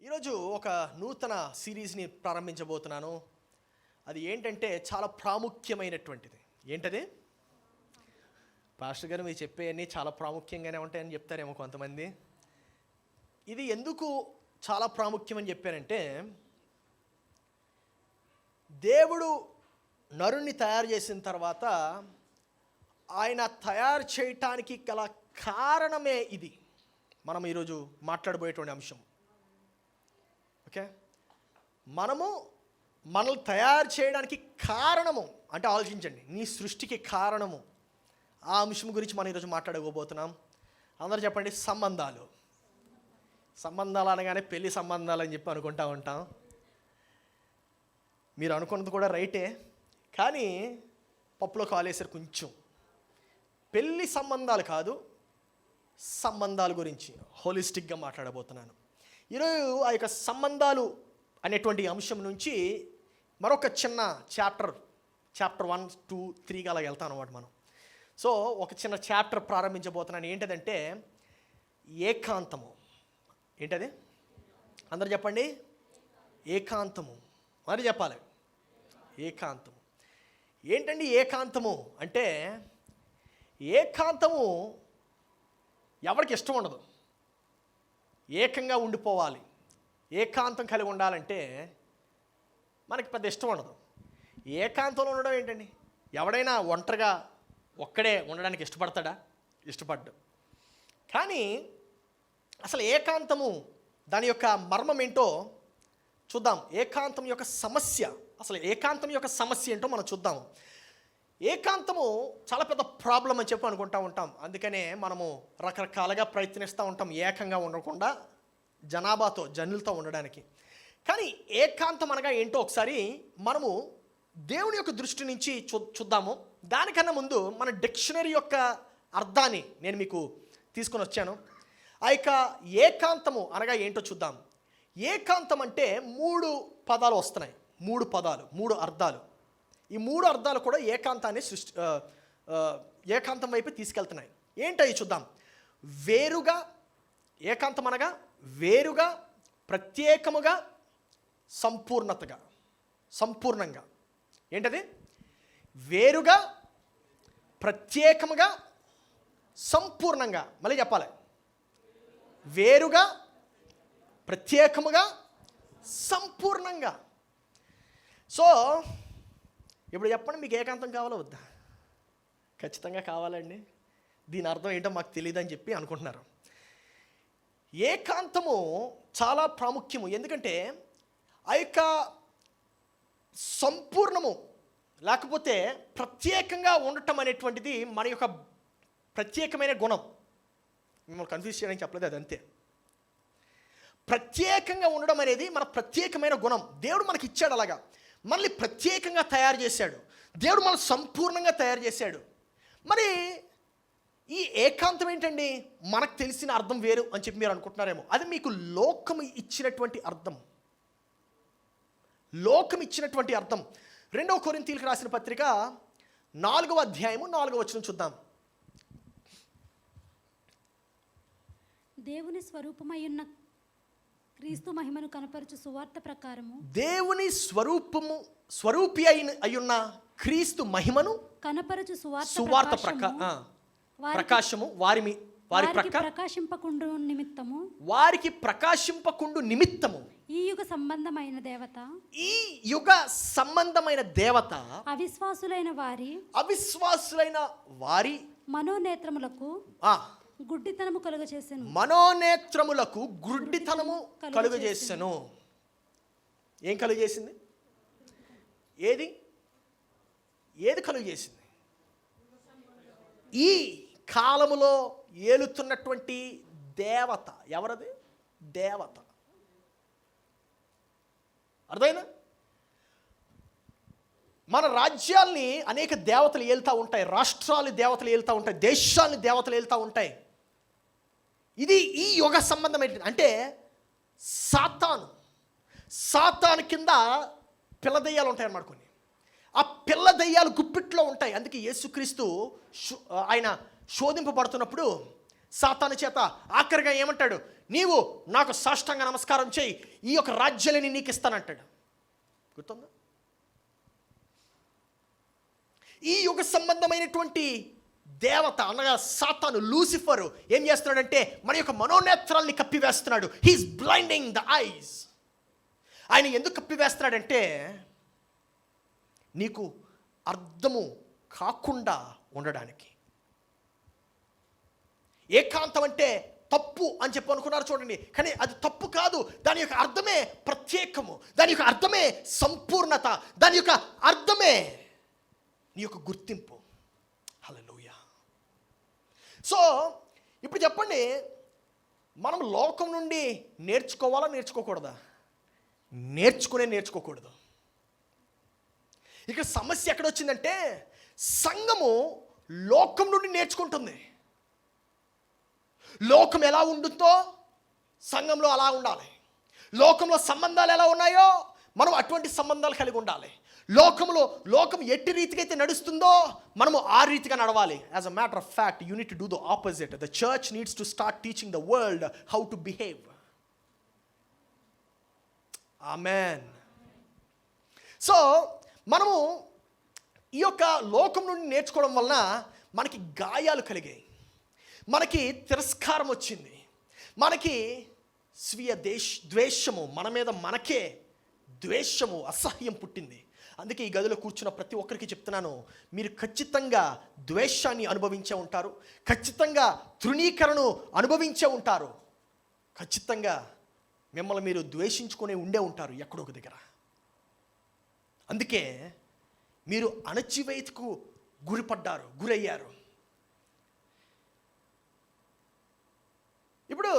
ఈరోజు ఒక నూతన సిరీస్ని ప్రారంభించబోతున్నాను. అది ఏంటంటే చాలా ప్రాముఖ్యమైనటువంటిది. ఏంటది? పాస్టర్ గారు మీరు చెప్పేవన్నీ చాలా ప్రాముఖ్యంగానే ఉంటాయని చెప్తారేమో కొంతమంది. ఇది ఎందుకు చాలా ప్రాముఖ్యమని చెప్పారంటే, దేవుడు నరుణ్ణి తయారు చేసిన తర్వాత ఆయన తయారు చేయటానికి గల కారణమే ఇది మనం ఈరోజు మాట్లాడబోయేటువంటి అంశం. ఓకే, మనల్ని తయారు చేయడానికి కారణము అంటే ఆలోచించండి, నీ సృష్టికి కారణము. ఆ అంశం గురించి మనం ఈరోజు మాట్లాడుకోబోతున్నాం. అందరూ చెప్పండి, సంబంధాలు. సంబంధాలు అనగానే పెళ్లి సంబంధాలు అని చెప్పి అనుకుంటా ఉంటాం. మీరు అనుకున్నది కూడా రైటే, కానీ పప్పులో కాలేసారు కొంచెం. పెళ్లి సంబంధాలు కాదు, సంబంధాల గురించి హోలిస్టిక్గా మాట్లాడబోతున్నాను ఈరోజు. ఆ యొక్క సంబంధాలు అనేటువంటి అంశం నుంచి మరొక చిన్న చాప్టర్ 1, 2, 3 అలా వెళ్తాం అన్నమాట మనం. సో ఒక చిన్న చాప్టర్ ప్రారంభించబోతున్నాను. ఏంటంటే ఏకాంతము. ఏంటది? అందరు చెప్పండి, ఏకాంతము. మరి చెప్పాలి, ఏకాంతము. ఏంటండి ఏకాంతము అంటే? ఏకాంతము ఎవరికి ఇష్టం ఉండదు. ఏకంగా ఉండిపోవాలి, ఏకాంతం కలిగి ఉండాలంటే మనకి పెద్ద ఇష్టం ఉండదు. ఏకాంతంలో ఉండడం ఏంటండి? ఎవడైనా ఒంటరిగా ఒక్కడే ఉండడానికి ఇష్టపడతాడా? ఇష్టపడ్డు. కానీ అసలు ఏకాంతము దాని యొక్క మర్మం ఏంటో చూద్దాం. ఏకాంతం యొక్క సమస్య, అసలు ఏకాంతం యొక్క సమస్య ఏంటో మనం చూద్దాం. ఏకాంతము చాలా పెద్ద ప్రాబ్లం అని చెప్పి అనుకుంటూ ఉంటాం. అందుకనే మనము రకరకాలుగా ప్రయత్నిస్తూ ఉంటాం ఏకంగా ఉండకుండా, జనులతో ఉండడానికి. కానీ ఏకాంతం అనగా ఏంటో ఒకసారి మనము దేవుని యొక్క దృష్టి నుంచి చూద్దాము. దానికన్నా ముందు మన డిక్షనరీ యొక్క అర్థాన్ని నేను మీకు తీసుకొని వచ్చాను. ఆ యొక్క ఏకాంతము అనగా ఏంటో చూద్దాం. ఏకాంతం అంటే 3 పదాలు వస్తున్నాయి. 3 పదాలు, 3 అర్థాలు. ఈ 3 అర్థాలు కూడా ఏకాంతాన్ని ఏకాంతం వైపు తీసుకెళ్తున్నాయి. ఏంటవి చూద్దాం. వేరుగా, ఏకాంతం అనగా వేరుగా, ప్రత్యేకముగా, సంపూర్ణంగా. ఏంటది? వేరుగా, ప్రత్యేకముగా, సంపూర్ణంగా. మళ్ళీ చెప్పాలి, వేరుగా, ప్రత్యేకముగా, సంపూర్ణంగా. సో ఇప్పుడు చెప్పండి, మీకు ఏకాంతం కావాలా వద్దా? ఖచ్చితంగా కావాలండి. దీని అర్థం ఏంటో మాకు తెలియదు అని చెప్పి అనుకుంటున్నారు. ఏకాంతము చాలా ప్రాముఖ్యము. ఎందుకంటే ఆ యొక్క సంపూర్ణము లేకపోతే ప్రత్యేకంగా ఉండటం అనేటువంటిది మన యొక్క ప్రత్యేకమైన గుణం. మిమ్మల్ని కన్ఫ్యూజ్ చేయడానికి చెప్పలేదు, అది అంతే. ప్రత్యేకంగా ఉండడం అనేది మన ప్రత్యేకమైన గుణం. దేవుడు మనకి ఇచ్చాడు, అలాగా మనల్ని ప్రత్యేకంగా తయారు చేశాడు. దేవుడు మనల్ని సంపూర్ణంగా తయారు చేశాడు. మరి ఈ ఏకాంతం ఏంటండి? మనకు తెలిసిన అర్థం వేరు అని చెప్పి మీరు అనుకుంటున్నారేమో. అది మీకు లోకం ఇచ్చినటువంటి అర్థం. లోకం ఇచ్చినటువంటి అర్థం. 2 కొరింథీయులకు రాసిన పత్రిక 4వ అధ్యాయము 4వ వచనం చూద్దాం. దేవుని స్వరూపమయ్యున్న క్రీస్తు మహిమను కనపరచు సువార్త ప్రకారము, దేవుని స్వరూపి అయ్యున్న క్రీస్తు మహిమను కనపరచు సువార్త ప్రకాశము వారికి ప్రకాశింపకుండు నిమిత్తము ఈ యుగ సంబంధమైన దేవత అవిశ్వాసులైన వారి మనోనేత్రములకు గుడ్డితనము కలుగజేసెను. ఏం కలుగజేసింది? ఏది కలుగజేసింది? ఈ కాలములో ఏలుతున్నటువంటి దేవత. ఎవరది? దేవత. అర్థమైనా? మన రాజ్యాల్ని అనేక దేవతలు ఏలుతూ ఉంటాయి, రాష్ట్రాలు దేవతలు ఏలుతూ ఉంటాయి, దేశాలని దేవతలు ఏలుతూ ఉంటాయి. ఇది ఈ యుగ సంబంధమైన అంటే సాతాను కింద పిల్ల దెయ్యాలు ఉంటాయి అన్నమాట కొన్ని. ఆ పిల్ల దెయ్యాలు గుప్పిట్లో ఉంటాయి. అందుకే యేసుక్రీస్తు ఆయన శోధింపబడుతున్నప్పుడు సాతాను చేత ఆఖరిగా ఏమంటాడు, నీవు నాకు సాష్టాంగ నమస్కారం చేయి, ఈ యొక్క రాజ్యాలని నీకు ఇస్తానంటాడు. గుర్తుందా? ఈ యుగ సంబంధమైనటువంటి దేవత అనగా సాతాను, లూసిఫర్ ఏం చేస్తున్నాడంటే మన యొక్క మనోనేత్రాల్ని కప్పివేస్తున్నాడు. He is blinding the eyes. ఆయన ఎందుకు కప్పివేస్తున్నాడంటే నీకు అర్థము కాకుండా ఉండడానికి. ఏకాంతం అంటే తప్పు అని చెప్పి అనుకున్నారు చూడండి, కానీ అది తప్పు కాదు. దాని యొక్క అర్థమే ప్రత్యేకము, దాని యొక్క అర్థమే సంపూర్ణత, దాని యొక్క అర్థమే నీ యొక్క గుర్తింపు. హల్లెలూయా. సో ఇప్పుడు చెప్పండి, మనం లోకం నుండి నేర్చుకోవాలా నేర్చుకోకూడదా? నేర్చుకోకూడదు. ఇక సమస్య ఎక్కడొచ్చిందంటే సంఘము లోకం నుండి నేర్చుకుంటుంది. లోకం ఎలా ఉంటుందో సంఘంలో అలా ఉండాలి. లోకంలో సంబంధాలు ఎలా ఉన్నాయో మనం అటువంటి సంబంధాలు కలిగి ఉండాలి. లోకం ఎట్టి రీతిగా అయితే నడుస్తుందో మనము ఆ రీతిగా నడవాలి. As a matter of fact, you need to do the opposite. The church needs to start teaching the world how to behave. Amen. So మనము ఈ యొక్క లోకం నుండి నేర్చుకోవడం వలన మనకి గాయాలు కలిగాయి, మనకి తిరస్కారం వచ్చింది, మనకి స్వీయ ద్వేషము, మన మీద మనకే ద్వేషము, అసహ్యం పుట్టింది. అందుకే ఈ గదిలో కూర్చున్న ప్రతి ఒక్కరికి చెప్తున్నాను, మీరు ఖచ్చితంగా ద్వేషాన్ని అనుభవించే ఉంటారు, ఖచ్చితంగా తృణీకరణను అనుభవించే ఉంటారు, ఖచ్చితంగా మిమ్మల్ని మీరు ద్వేషించుకునే ఉండే ఉంటారు ఎక్కడో ఒక దగ్గర. అందుకే మీరు అణచివేతకు గురయ్యారు. ఇప్పుడు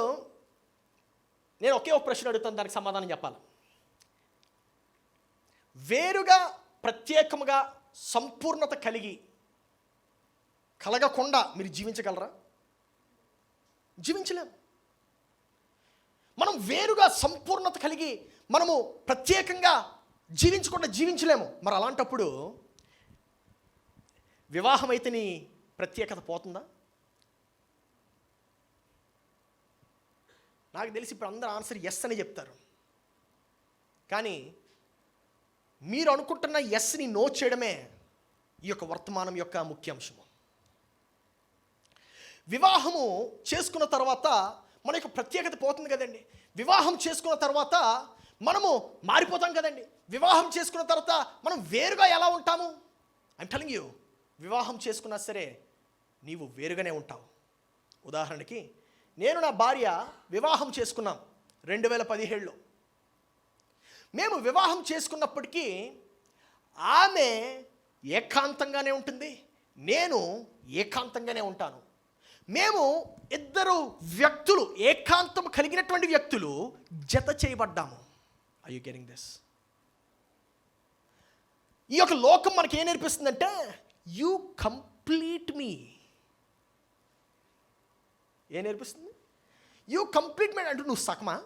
నేను ఒకే ఒక ప్రశ్న అడుగుతాను, దానికి సమాధానం చెప్పాలి. వేరుగా ప్రత్యేకముగా సంపూర్ణత కలగకుండా మీరు జీవించగలరా? జీవించలేము. మనం వేరుగా సంపూర్ణత కలిగి మనము ప్రత్యేకంగా జీవించలేము. మరి అలాంటప్పుడు వివాహం అయితే నీ ప్రత్యేకత పోతుందా? నాకు తెలిసి ఇప్పుడు అందరూ ఆన్సర్ ఎస్ అని చెప్తారు, కానీ మీరు అనుకుంటున్న ఎస్ని నో చేయడమే ఈ యొక్క వర్తమానం యొక్క ముఖ్యాంశము. వివాహము చేసుకున్న తర్వాత మన యొక్క ప్రత్యేకత పోతుంది కదండి. వివాహం చేసుకున్న తర్వాత మనము మారిపోతాం కదండి. వివాహం చేసుకున్న తర్వాత మనం వేరుగా ఎలా ఉంటాము? ఐమ్ టెల్లింగ్ యూ, వివాహం చేసుకున్నా సరే నీవు వేరుగానే ఉంటావు. ఉదాహరణకి నేను నా భార్య వివాహం చేసుకున్నాం 2017లో. మేము వివాహం చేసుకున్నప్పటికీ ఆమె ఏకాంతంగానే ఉంటుంది, నేను ఏకాంతంగానే ఉంటాను. మేము ఇద్దరు వ్యక్తులు, ఏకాంతం కలిగినటువంటి వ్యక్తులు జత చేయబడ్డాము. Are you getting this? ఈ యొక్క లోకం మనకి ఏం నేర్పిస్తుందంటే యూ కంప్లీట్ మీ. ఏం నేర్పిస్తుంది? యూ కంప్లీట్ మీ అంటే నువ్వు సగమా?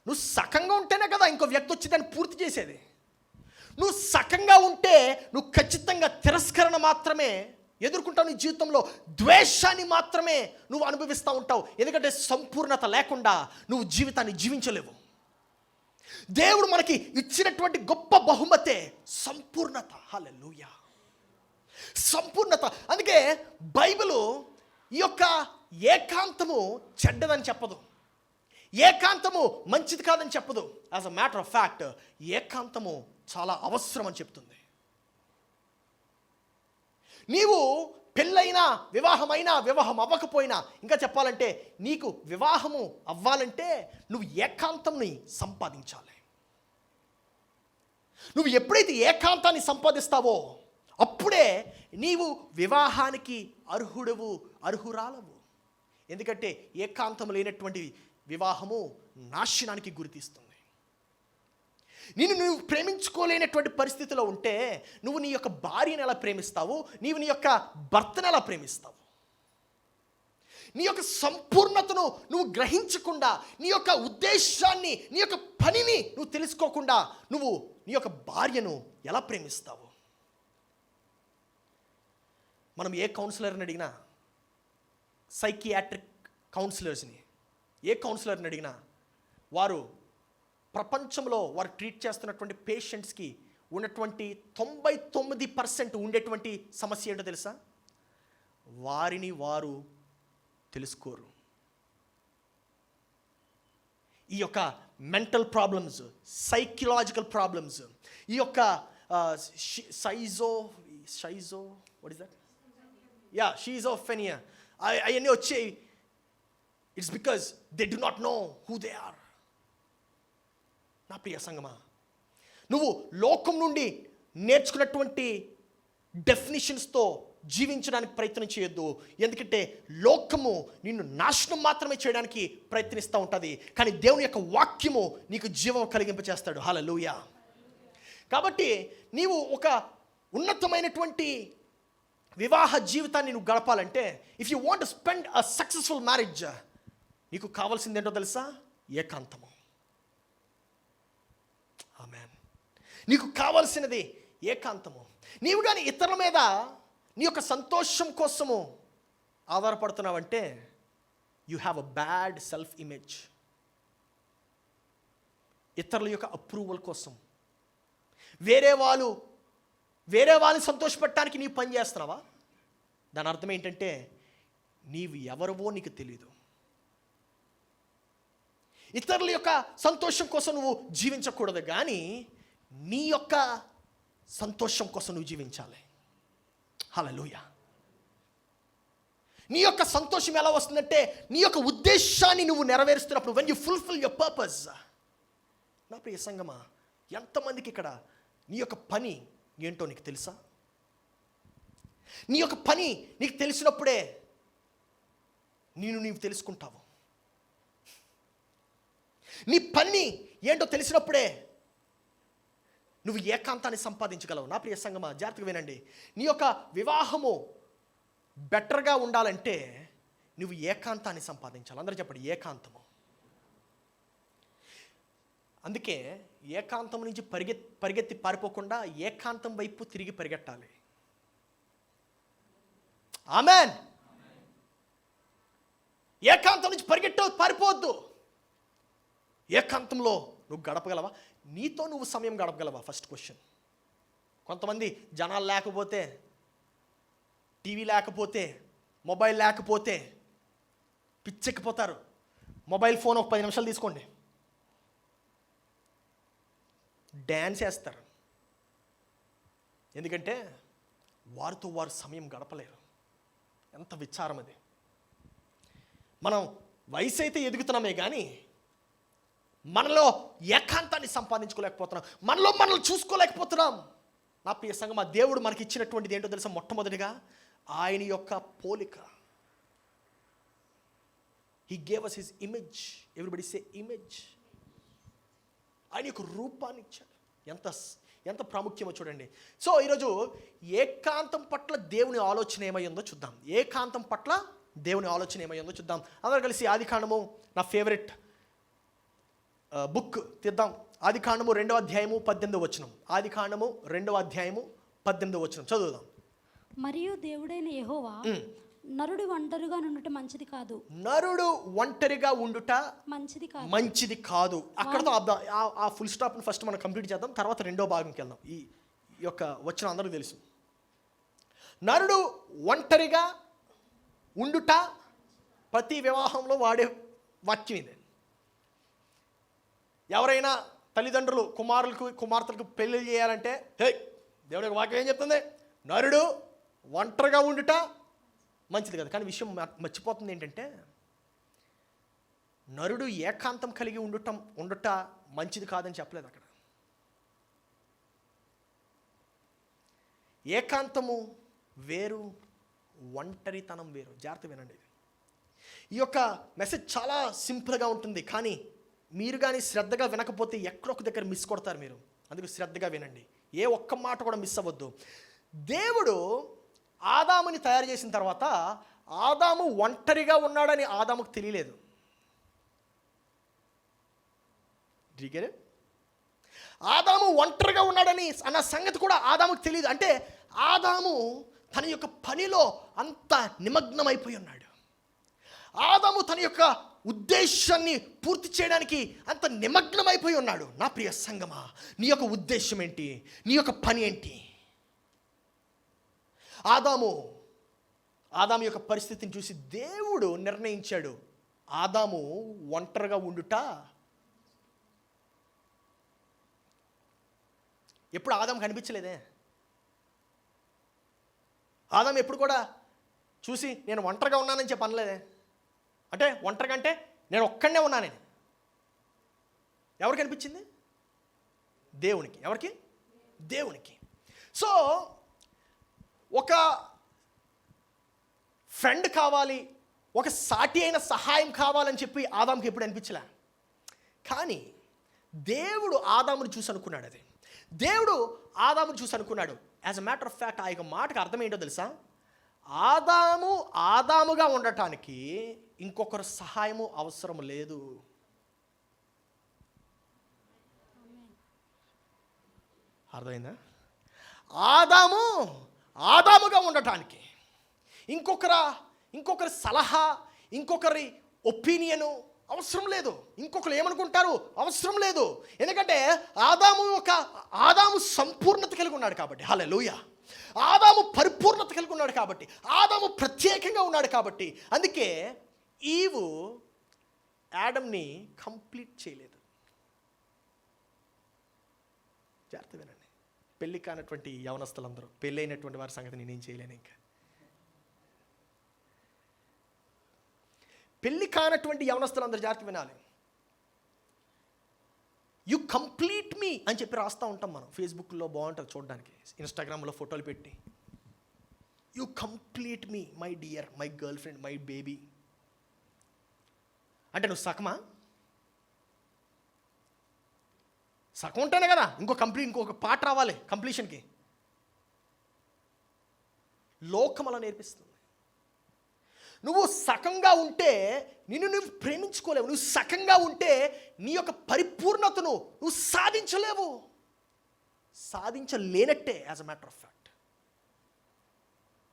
నువ్వు సకంగా ఉంటేనే కదా ఇంకో వ్యక్తి వచ్చి దాన్ని పూర్తి చేసేది. నువ్వు సకంగా ఉంటే నువ్వు ఖచ్చితంగా తిరస్కరణ మాత్రమే ఎదుర్కొంటావు. నీ జీవితంలో ద్వేషాన్ని మాత్రమే నువ్వు అనుభవిస్తూ ఉంటావు. ఎందుకంటే సంపూర్ణత లేకుండా నువ్వు జీవితాన్ని జీవించలేవు. దేవుడు మనకి ఇచ్చినటువంటి గొప్ప బహుమతే సంపూర్ణత. హల్లెలూయా, సంపూర్ణత. అందుకే బైబిలు ఈ యొక్క ఏకాంతము చెడ్డదని చెప్పదు, ఏకాంతము మంచిది కాదని చెప్పదు. As a matter of fact ఏకాంతము చాలా అవసరం అని చెప్తుంది. నీవు పెళ్ళైనా, వివాహం అవ్వకపోయినా, ఇంకా చెప్పాలంటే నీకు వివాహము అవ్వాలంటే నువ్వు ఏకాంతంని సంపాదించాలి. నువ్వు ఎప్పుడైతే ఏకాంతాన్ని సంపాదిస్తావో అప్పుడే నీవు వివాహానికి అర్హురాలవు. ఎందుకంటే ఏకాంతం లేనటువంటి వివాహము నాశనానికి గురితీస్తుంది. నువ్వు ప్రేమించుకోలేనటువంటి పరిస్థితిలో ఉంటే నువ్వు నీ యొక్క భార్యను ఎలా ప్రేమిస్తావు? నీవు నీ యొక్క భర్తను ఎలా ప్రేమిస్తావు? నీ యొక్క సంపూర్ణతను నువ్వు గ్రహించకుండా, నీ యొక్క ఉద్దేశాన్ని, నీ యొక్క పనిని నువ్వు తెలుసుకోకుండా నువ్వు నీ యొక్క భార్యను ఎలా ప్రేమిస్తావు? మనం ఏ కౌన్సిలర్ని అడిగినా సైకియాట్రిక్ కౌన్సిలర్స్ని, ఏ కౌన్సిలర్ని అడిగినా వారు ప్రపంచంలో వారు ట్రీట్ చేస్తున్నటువంటి పేషెంట్స్కి ఉన్నటువంటి 99% ఉండేటువంటి సమస్య ఏంటో తెలుసా? వారిని వారు తెలుసుకోరు. ఈ యొక్క మెంటల్ ప్రాబ్లమ్స్, సైకలాజికల్ ప్రాబ్లమ్స్, ఈ యొక్క షీజోఫెనియా అవన్నీ వచ్చాయి. It's because they do not know who they are. నా ప్రియ సంగమా, నువ్వు లోకం నుండి నేర్చుకున్నటువంటి డెఫినిషన్స్తో జీవించడానికి ప్రయత్నం చేయొద్దు. ఎందుకంటే లోకము నిన్ను నాశనం మాత్రమే చేయడానికి ప్రయత్నిస్తూ ఉంటుంది, కానీ దేవుని యొక్క వాక్యము నీకు జీవం కలిగింపచేస్తాడు. హల్లెలూయా. కాబట్టి నీవు ఒక ఉన్నతమైనటువంటి వివాహ జీవితాన్ని నువ్వు గడపాలంటే, if you want to spend a successful marriage, నీకు కావాల్సింది ఏంటో తెలుసా? ఏకాంతము. ఆమేన్. నీకు కావాల్సినది ఏకాంతము. నీవు కానీ ఇతరుల మీద నీ యొక్క సంతోషం కోసము ఆధారపడుతున్నావంటే you have a bad self image. ఇతరుల యొక్క అప్రూవల్ కోసం వేరే వాళ్ళని సంతోషపెట్టడానికి నీవు పని చేస్తున్నావా? దాని అర్థం ఏంటంటే నీవు ఎవరివో నీకు తెలీదు. ఇతరుల యొక్క సంతోషం కోసం నువ్వు జీవించకూడదు, కానీ నీ యొక్క సంతోషం కోసం నువ్వు జీవించాలి. హల్లెలూయా. నీ యొక్క సంతోషం ఎలా వస్తుందంటే నీ యొక్క ఉద్దేశాన్ని నువ్వు నెరవేరుస్తున్నప్పుడు, when you fulfill your purpose. నా ప్రియ సంగమా, ఎంతమందికి ఇక్కడ నీ యొక్క పని ఏంటో నీకు తెలుసా? నీ యొక్క పని నీకు తెలిసినప్పుడే నీవు తెలుసుకుంటావు. నీ పని ఏంటో తెలిసినప్పుడే నువ్వు ఏకాంతాన్ని సంపాదించగలవు. నా ప్రియ సంగమా, జాగ్రత్తగా వినండి. నీ యొక్క వివాహము బెటర్గా ఉండాలంటే నువ్వు ఏకాంతాన్ని సంపాదించాలి. అందరూ చెప్పండి, ఏకాంతము. అందుకే ఏకాంతం నుంచి పరిగెత్తి పారిపోకుండా ఏకాంతం వైపు తిరిగి పరిగెట్టాలి. ఆమేన్. ఏకాంతం నుంచి పారిపోవద్దు. ఏకాంతంలో నువ్వు గడపగలవా? నీతో నువ్వు సమయం గడపగలవా? First question. కొంతమంది జనాలు లేకపోతే, టీవీ లేకపోతే, మొబైల్ లేకపోతే పిచ్చెక్కిపోతారు. మొబైల్ ఫోన్ ఒక 10 నిమిషాలు తీసుకోండి, డ్యాన్స్ వేస్తారు. ఎందుకంటే వారితో వారు సమయం గడపలేరు. ఎంత విచారం అది. మనం వయసు అయితే ఎదుగుతున్నామే కానీ మనలో ఏకాంతాన్ని సంపాదించుకోలేకపోతున్నాం, మనల్ని చూసుకోలేకపోతున్నాం. నా ప్రియ సంగమా, దేవుడు మనకి ఇచ్చినటువంటిది ఏంటో తెలుసా? మొట్టమొదటిగా ఆయన యొక్క పోలిక. He gave us his image. Everybody say image. ఆయన యొక్క రూపాన్ని ఇచ్చాడు. ఎంత ప్రాముఖ్యమో చూడండి. సో ఈరోజు ఏకాంతం పట్ల దేవుని ఆలోచన ఏమై ఉందో చూద్దాం. ఏకాంతం పట్ల దేవుని ఆలోచన ఏమై ఉందో చూద్దాం. అందరూ కలిసి ఆదికాండము, నా ఫేవరెట్ బుక్ తీద్దాం. ఆదికాండము 2వ అధ్యాయము 18వ వచనం. ఆదికాండము 2వ అధ్యాయము 18వ వచనం చదువుదాం. మరియు దేవుడైన యెహోవా, నరుడు ఒంటరిగా ఉండుట మంచిది కాదు. నరుడు ఒంటరిగా ఉండుట మంచిది కాదు. అక్కడతో ఆ ఫుల్ స్టాప్ని ఫస్ట్ మనం కంప్లీట్ చేద్దాం, తర్వాత 2వ భాగంకి వెళ్దాం. ఈ యొక్క వచనం అందరికీ తెలుసు. నరుడు ఒంటరిగా ఉండుట ప్రతి వివాహంలో వాడే వాక్యం ఇది. ఎవరైనా తల్లిదండ్రులు కుమార్తెలకు పెళ్లి చేయాలంటే, హే, దేవుడి యొక్క వాక్యం ఏం చెప్తుంది? నరుడు ఒంటరిగా ఉండుట మంచిది కదా. కానీ విషయం మర్చిపోతుంది ఏంటంటే, నరుడు ఏకాంతం కలిగి ఉండుట మంచిది కాదని చెప్పలేదు అక్కడ. ఏకాంతము వేరు, ఒంటరితనం వేరు. జాగ్రత్త వినండి. ఈ యొక్క మెసేజ్ చాలా సింపుల్గా ఉంటుంది, కానీ మీరు కానీ శ్రద్ధగా వినకపోతే ఎక్కడొక దగ్గర మిస్ కొడతారు మీరు. అందుకు శ్రద్ధగా వినండి, ఏ ఒక్క మాట కూడా మిస్ అవ్వద్దు. దేవుడు ఆదాముని తయారు చేసిన తర్వాత ఆదాము ఒంటరిగా ఉన్నాడని ఆదాముకు తెలియలేదు. ఆదాము ఒంటరిగా ఉన్నాడని అన్న సంగతి కూడా ఆదాముకు తెలియదు. అంటే ఆదాము తన యొక్క పనిలో అంత నిమగ్నమైపోయి ఉన్నాడు. ఆదాము తన యొక్క ఉద్దేశాన్ని పూర్తి చేయడానికి అంత నిమగ్నమైపోయి ఉన్నాడు. నా ప్రియ సంగమా, నీ యొక్క ఉద్దేశం ఏంటి? నీ యొక్క పని ఏంటి? ఆదాము యొక్క పరిస్థితిని చూసి దేవుడు నిర్ణయించాడు, ఆదాము ఒంటరిగా ఉండుట. ఎప్పుడు ఆదాము కనిపించలేదే. ఆదాము ఎప్పుడు కూడా చూసి నేను ఒంటరిగా ఉన్నానని చెప్పి అనలేదే. అంటే ఒంటరిగా అంటే నేను ఒక్కడనే ఉన్నానని. ఎవరికి అనిపించింది? దేవునికి. ఎవరికి? దేవునికి. సో ఒక ఫ్రెండ్ కావాలి, ఒక సాటి అయిన సహాయం కావాలని చెప్పి ఆదాముకి ఎప్పుడు అనిపించలే. కానీ దేవుడు ఆదాముని చూసి అనుకున్నాడు. అది దేవుడు ఆదాముని చూసి అనుకున్నాడు. As a matter of fact ఆ యొక్క మాటకు అర్థం ఏంటో తెలుసా? ఆదాముగా ఉండటానికి ఇంకొకరు సహాయము అవసరం లేదు. అర్థమైందా? ఆదాముగా ఉండటానికి ఇంకొకరి సలహా, ఇంకొకరి ఒపీనియను అవసరం లేదు. ఇంకొకరు ఏమనుకుంటారు అవసరం లేదు. ఎందుకంటే ఆదాము సంపూర్ణత కలిగి ఉన్నాడు కాబట్టి. హల్లెలూయా. ఆదాము పరిపూర్ణత కలిగి ఉన్నాడు కాబట్టి, ఆదాము ప్రత్యేకంగా ఉన్నాడు కాబట్టి, అందుకే ఈవు యాడమ్ని కంప్లీట్ చేయలేదు. జాగ్రత్త వినండి. పెళ్ళి కానటువంటి యవనస్తులందరూ, పెళ్ళైనటువంటి వారి సంగతి నేనేం చేయలేను. ఇంకా పెళ్ళి కానటువంటి యవనస్తులందరూ జాగ్రత్త వినాలి. యు కంప్లీట్ మీ అని చెప్పి రాస్తూ ఉంటాం మనం. ఫేస్బుక్లో బాగుంటుంది చూడడానికి, ఇన్స్టాగ్రామ్లో ఫోటోలు పెట్టి, you complete me my dear, my girl friend, my baby. అంటే నువ్వు సగమా? సగం ఉంటేనే కదా ఇంకొక పాట రావాలి కంప్లీషన్కి. లోకం అలా నేర్పిస్తుంది. నువ్వు సకంగా ఉంటే నిన్ను నువ్వు ప్రేమించుకోలేవు. నువ్వు సకంగా ఉంటే నీ యొక్క పరిపూర్ణతను నువ్వు సాధించలేవు. సాధించలేనట్టే as a matter of fact.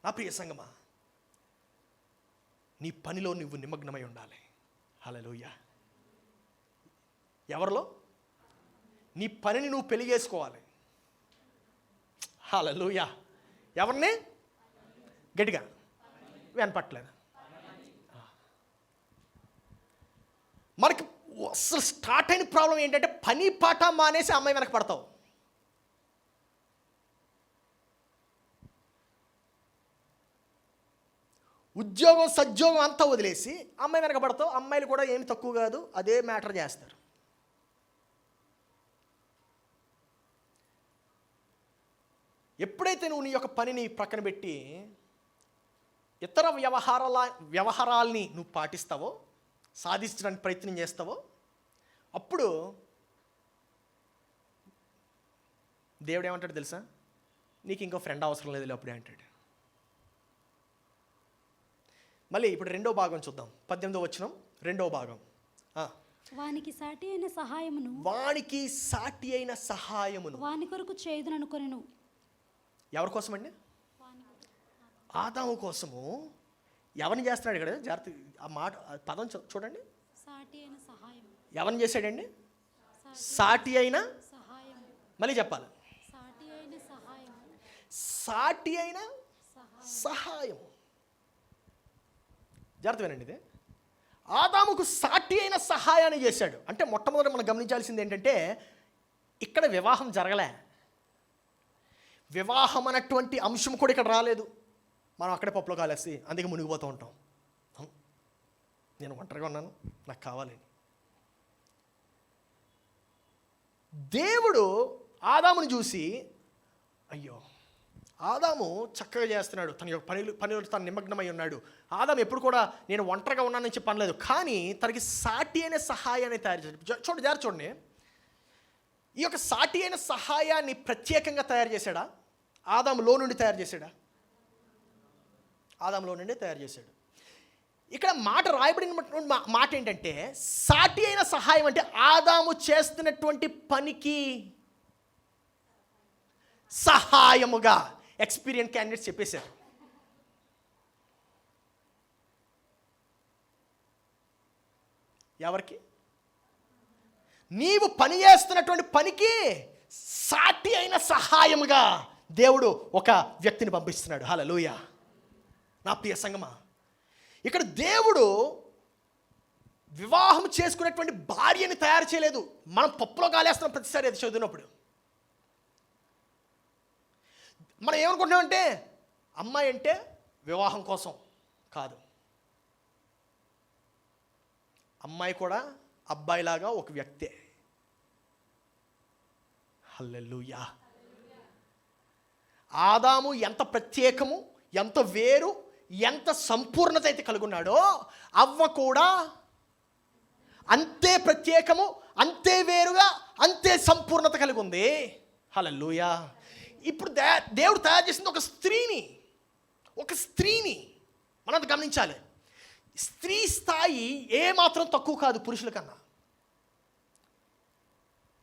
నా ప్రియ సంగమా, నీ పనిలో నువ్వు నిమగ్నమై ఉండాలి. హల్లెలూయా. ఎవరిలో? నీ పనిని నువ్వు పెళ్లి చేసుకోవాలి. హల్లెలూయా. ఎవరిని? గట్టిగా వినపట్లేదు. మనకి అసలు స్టార్ట్ అయిన ప్రాబ్లం ఏంటంటే పని పాట మానేసి అమ్మాయి వెనక పడతావు. ఉద్యోగం సద్యోగం అంతా వదిలేసి అమ్మాయి వెనక పడతావు. అమ్మాయిలు కూడా ఏమి తక్కువ కాదు, అదే మ్యాటర్ చేస్తారు. ఎప్పుడైతే నువ్వు నీ యొక్క పనిని ప్రక్కన పెట్టి ఇతర వ్యవహారాల్ని నువ్వు పాటిస్తావో, సాధించడానికి ప్రయత్నం చేస్తావో, అప్పుడు దేవుడు ఏమంటాడు తెలుసా? నీకు ఇంకో ఫ్రెండ్ అవసరం లేదు అప్పుడే అంటాడు. మళ్ళీ ఇప్పుడు రెండో భాగం చూద్దాం. 18వ వచనం రెండో భాగం. వానికి సాటి అయిన సహాయమును వాని కొరకు చేయుదుననుకొనెను. ఎవరి కోసం అండి? ఆదాము కోసము. ఎవరిని చేస్తున్నాడు ఇక్కడ? జాగ్రత్త ఆ మాట పదం చూడండి. సాటి అయిన సహాయం. ఎవరిని చేశాడండి? సాటి అయిన మళ్ళీ చెప్పాలి. సాటి అయిన సహాయం. జాగ్రత్త వినండి. ఇది ఆదాముకు సాటి అయిన సహాయాన్ని చేశాడు. అంటే మొట్టమొదటి మనం గమనించాల్సింది ఏంటంటే ఇక్కడ వివాహం జరగలే. వివాహం అన్నటువంటి అంశం కూడా ఇక్కడ రాలేదు. మనం అక్కడే పప్పులో కాలేసి అందుకే మునిగిపోతూ ఉంటాం. నేను ఒంటరిగా ఉన్నాను, నాకు కావాలి. దేవుడు ఆదాముని చూసి, అయ్యో ఆదాము చక్కగా చేస్తున్నాడు, తన యొక్క పనిలో తను నిమగ్నమై ఉన్నాడు. ఆదాము ఎప్పుడు కూడా నేను ఒంటరిగా ఉన్నానని చెప్పి అనలేదు, కానీ తనకి సాటి అయిన సహాయాన్ని తయారు చేశాడు. చూడండి, ఈ యొక్క సాటి అయిన సహాయాన్ని ప్రత్యేకంగా తయారు చేశాడా? ఆదాములో నుండి తయారు చేశాడా? ఆదాములో నుండి తయారు చేశాడు. ఇక్కడ మాట రాయబడిన మాట ఏంటంటే సాటి అయిన సహాయం అంటే ఆదాము చేస్తున్నటువంటి పనికి సహాయముగా. ఎక్స్పీరియన్స్ క్యాండిడేట్స్ చెప్పేశారు. ఎవరికి? నీవు పని చేస్తున్నటువంటి పనికి సాటి అయిన సహాయముగా దేవుడు ఒక వ్యక్తిని పంపిస్తున్నాడు. హల్లెలూయా. నా ప్రియ సంగమా, ఇక్కడ దేవుడు వివాహం చేసుకునేటువంటి భార్యని తయారు చేయలేదు. మనం పప్పులో కాలేస్తున్నాం ప్రతిసారి అది చదివినప్పుడు. మనం ఏమనుకుంటున్నామంటే అమ్మాయి అంటే వివాహం కోసం కాదు, అమ్మాయి కూడా అబ్బాయిలాగా ఒక వ్యక్తే. హల్లెలూయా. ఆదాము ఎంత ప్రత్యేకము, ఎంత వేరు, ఎంత సంపూర్ణత అయితే కలుగున్నాడో అవ్వ కూడా అంతే ప్రత్యేకము, అంతే వేరుగా, అంతే సంపూర్ణత కలిగి ఉంది. హల్లెలూయా. ఇప్పుడు దేవుడు తయారు చేసింది ఒక స్త్రీని మనం గమనించాలి. స్త్రీ స్థాయి ఏమాత్రం తక్కువ కాదు పురుషుల కన్నా.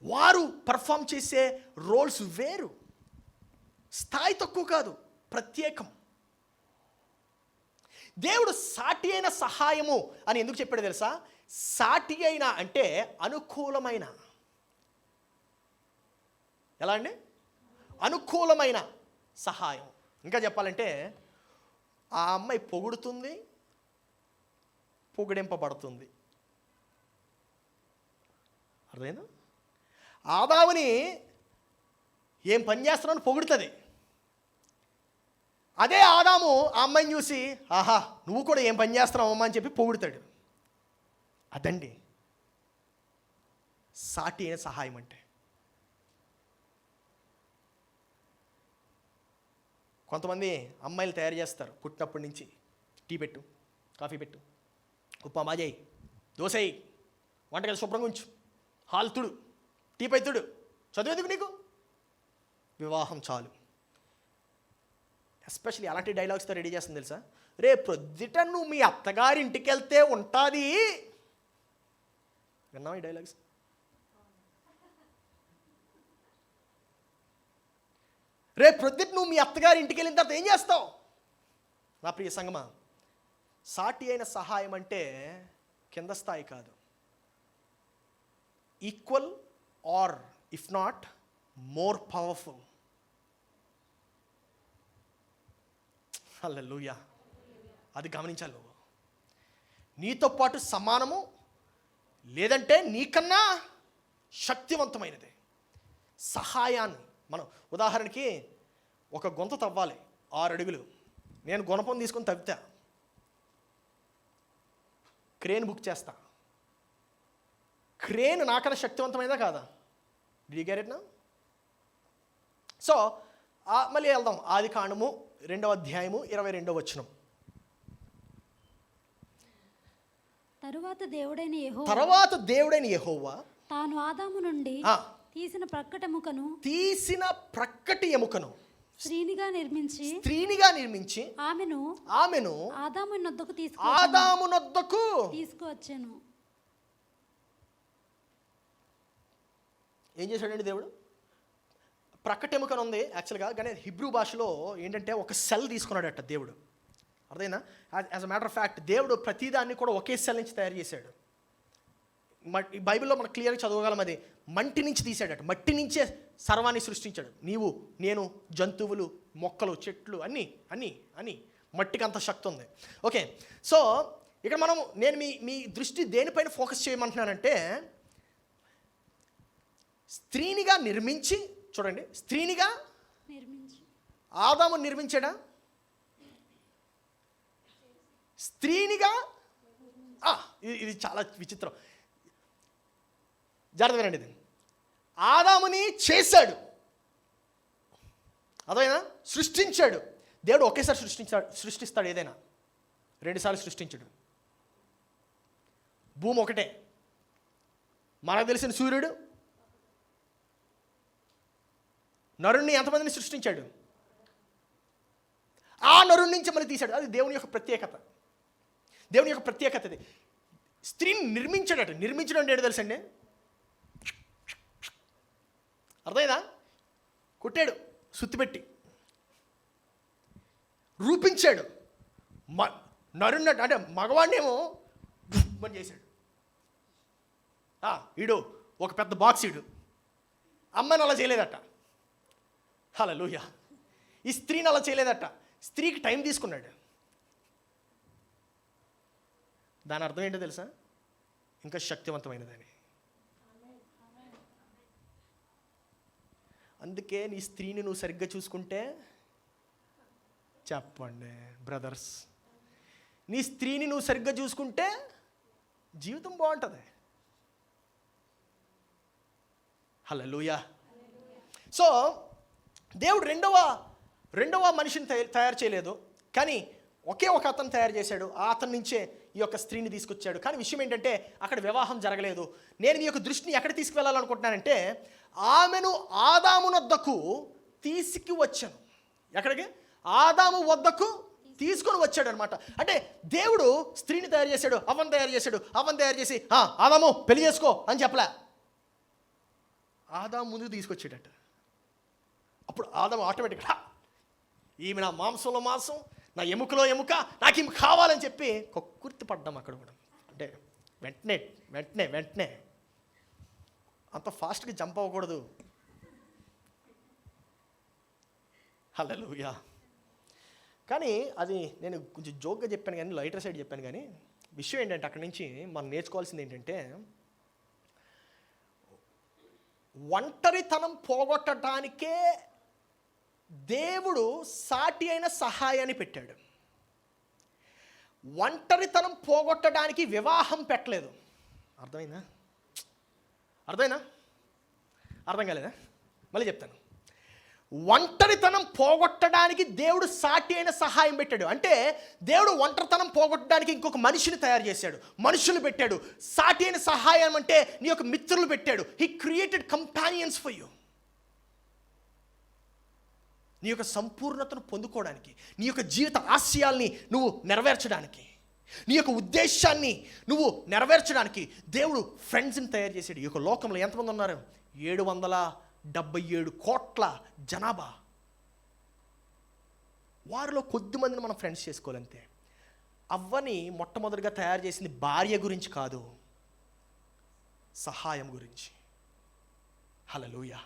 వారు పర్ఫామ్ చేసే రోల్స్ వేరు, స్థాయి తక్కువ కాదు, ప్రత్యేకం. దేవుడు సాటి అయిన సహాయము అని ఎందుకు చెప్పాడు తెలుసా? సాటి అయిన అంటే అనుకూలమైన. ఎలా అండి? అనుకూలమైన సహాయం. ఇంకా చెప్పాలంటే ఆ అమ్మాయి పొగుడుతుంది, పొగిడింపబడుతుంది. అర్థమైందా? ఆదాముని ఏం పని చేస్తున్నావు పొగుడుతుంది. అదే ఆదాము ఆ అమ్మాయిని చూసి ఆహా నువ్వు కూడా ఏం పని చేస్తున్నావు అమ్మ అని చెప్పి పొగుడుతాడు. అదండి సాటి అయిన సహాయం అంటే. కొంతమంది అమ్మాయిలు తయారు చేస్తారు పుట్టినప్పటి నుంచి. టీ పెట్టు, కాఫీ పెట్టు, ఉప్మా మాజేయి, దోశయి, వంటగది శుభ్రంగా ఉంచు, హాల్ తుడు, టీ పై తుడు, చదువేందుకు నీకు, వివాహం చాలు. ఎస్పెషల్లీ అలాంటి డైలాగ్స్తో రెడీ చేస్తుంది తెలుసా? రేపు ప్రొద్దుట నువ్వు మీ అత్తగారి ఇంటికి వెళ్తే ఉంటుంది. విన్నావా ఈ డైలాగ్స్? రేపు ప్రొద్దుట నువ్వు మీ అత్తగారి ఇంటికి వెళ్ళిన తర్వాత ఏం చేస్తావు? నా ప్రియ సంగమా, సాటి అయిన సహాయం అంటే కింద స్థాయి కాదు, equal or if not more powerful. Hallelujah. అది గమనించాలి నువ్వు. నీతో పాటు సమానము, లేదంటే నీకన్నా శక్తివంతమైనది సహాయాన్ని. మనం ఉదాహరణకి ఒక గొంత తవ్వాలి 6 అడుగులు. నేను గుణపం తీసుకొని తవ్వుతా, క్రేన్ బుక్ చేస్తా. క్రేన్ నాకన్నా శక్తివంతమైనదా కాదా? Did get it now? So మళ్ళీ వెళ్దాం. ఆదికాండము 2వ అధ్యాయము 22వ వచనం. తరువాత దేవుడైన యెహోవా తాను ఆదాము నుండి తీసిన ప్రక్కటి ఎముకను స్త్రీనిగా నిర్మించి ఆమెను ఆదాము నొద్దకు తీసుకువచ్చాను. ఏం చేశాడండి దేవుడు? ప్రక్కటెముకను ఉంది యాక్చువల్గా, కానీ హిబ్రూ భాషలో ఏంటంటే ఒక సెల్ తీసుకున్నాడట దేవుడు. అర్థమైందా? As a matter of fact దేవుడు ప్రతిదాన్ని కూడా ఒకే సెల్ నుంచి తయారు చేశాడు. బైబిల్లో మనకు క్లియర్గా చదవగలం. అది మట్టి నుంచి తీసాడట. మట్టి నుంచే సర్వాన్ని సృష్టించాడు. నీవు, నేను, జంతువులు, మొక్కలు, చెట్లు అన్నీ అన్నీ అన్నీ మట్టికి అంత శక్తి ఉంది. ఓకే, సో ఇక్కడ నేను మీ దృష్టి దేనిపైన ఫోకస్ చేయమంటున్నానంటే, స్త్రీనిగా నిర్మించి, చూడండి, స్త్రీనిగా ఆదాము నిర్మించాడా? స్త్రీనిగా ఇది చాలా విచిత్రం. జాగ్రత్త వినండి. ఇది ఆదాముని చేశాడు, అదేనా సృష్టించాడు. దేవుడు ఒకేసారి సృష్టిస్తాడు. ఏదైనా 2 సార్లు సృష్టించాడు. భూమి ఒకటే, మనకు తెలిసిన సూర్యుడు, నరుణ్ణి ఎంతమందిని సృష్టించాడు? ఆ నరుణ్ణి నుంచి మళ్ళీ తీశాడు. అది దేవుని యొక్క ప్రత్యేకత. దేవుని యొక్క ప్రత్యేకత అది. స్త్రీని నిర్మించాడట. నిర్మించడం అంటే ఏంటో తెలుసండి? అర్థమైందా? కొట్టాడు సుత్తిపెట్టి, రూపించాడు. నరున్నట్టు అంటే మగవాడినేమో అని చేశాడు. ఈడు ఒక పెద్ద బాక్స్ ఈడు. అమ్మని అలా చేయలేదట. హల్లెలూయా. ఈ స్త్రీని అలా చేయలేదట. స్త్రీకి టైం తీసుకున్నాడు. దాని అర్థం ఏంటో తెలుసా? ఇంకా శక్తివంతమైనదని. అందుకే నీ స్త్రీని నువ్వు సరిగ్గా చూసుకుంటే, చెప్పండి బ్రదర్స్, నీ స్త్రీని నువ్వు సరిగ్గా చూసుకుంటే జీవితం బాగుంటుంది. హల్లెలూయా. సో దేవుడు రెండవ మనిషిని తయారు చేయలేదు, కానీ ఒకే ఒక అతను తయారు చేశాడు. ఆ అతని నుంచే ఈ యొక్క స్త్రీని తీసుకొచ్చాడు. కానీ విషయం ఏంటంటే అక్కడ వివాహం జరగలేదు. నేను మీ యొక్క దృష్టిని ఎక్కడ తీసుకువెళ్ళాలనుకుంటున్నానంటే, ఆమెను ఆదాము వద్దకు తీసుకువచ్చాను. ఎక్కడికి? ఆదాము వద్దకు తీసుకొని వచ్చాడు అనమాట. అంటే దేవుడు స్త్రీని తయారు చేశాడు, అవ్వను తయారు చేశాడు. అవ్వను తయారు చేసి ఆదాము పెళ్లి చేసుకో అని చెప్పలే. ఆదాము ముందుకు తీసుకొచ్చాడట. అప్పుడు ఆదాము ఆటోమేటిక్గా ఈమె నా మాంసంలో మాంసం, నా ఎముకలో ఎముక, నాకు ఈమె కావాలని చెప్పి కొక్కుర్తి పడ్డాం అక్కడ కూడా. అంటే వెంటనే అంత ఫాస్ట్గా జంప్ అవ్వకూడదు. హల్లెలూయా. కానీ అది నేను కొంచెం జోక్గా చెప్పాను కానీ, లైటర్ సైడ్ చెప్పాను కానీ, విషయం ఏంటంటే అక్కడి నుంచి మనం నేర్చుకోవాల్సింది ఏంటంటే, ఒంటరితనం పోగొట్టడానికే దేవుడు సాటి అయిన సహాయాన్ని పెట్టాడు. ఒంటరితనం పోగొట్టడానికి వివాహం పెట్టలేదు. అర్థమైందా? అర్థం కాలేదా? మళ్ళీ చెప్తాను. ఒంటరితనం పోగొట్టడానికి దేవుడు సాటి అయిన సహాయం పెట్టాడు. అంటే దేవుడు ఒంటరితనం పోగొట్టడానికి ఇంకొక మనిషిని తయారు చేశాడు, మనుషులు పెట్టాడు. సాటి అయిన సహాయం అంటే నీ యొక్క మిత్రులు పెట్టాడు. He created companions for you. నీ యొక్క సంపూర్ణతను పొందుకోవడానికి, నీ యొక్క జీవిత ఆశయాల్ని నువ్వు నెరవేర్చడానికి, నీ యొక్క ఉద్దేశాన్ని నువ్వు నెరవేర్చడానికి దేవుడు ఫ్రెండ్స్ని తయారు చేశాడు. ఈ యొక్క లోకంలో ఎంతమంది ఉన్నారు? 777 కోట్ల జనాభా. వారిలో కొద్ది మందిని మనం ఫ్రెండ్స్ చేసుకోవాలంతే. అవ్వని మొట్టమొదటిగా తయారు చేసింది భార్య గురించి కాదు, సహాయం గురించి. హల్లెలూయా.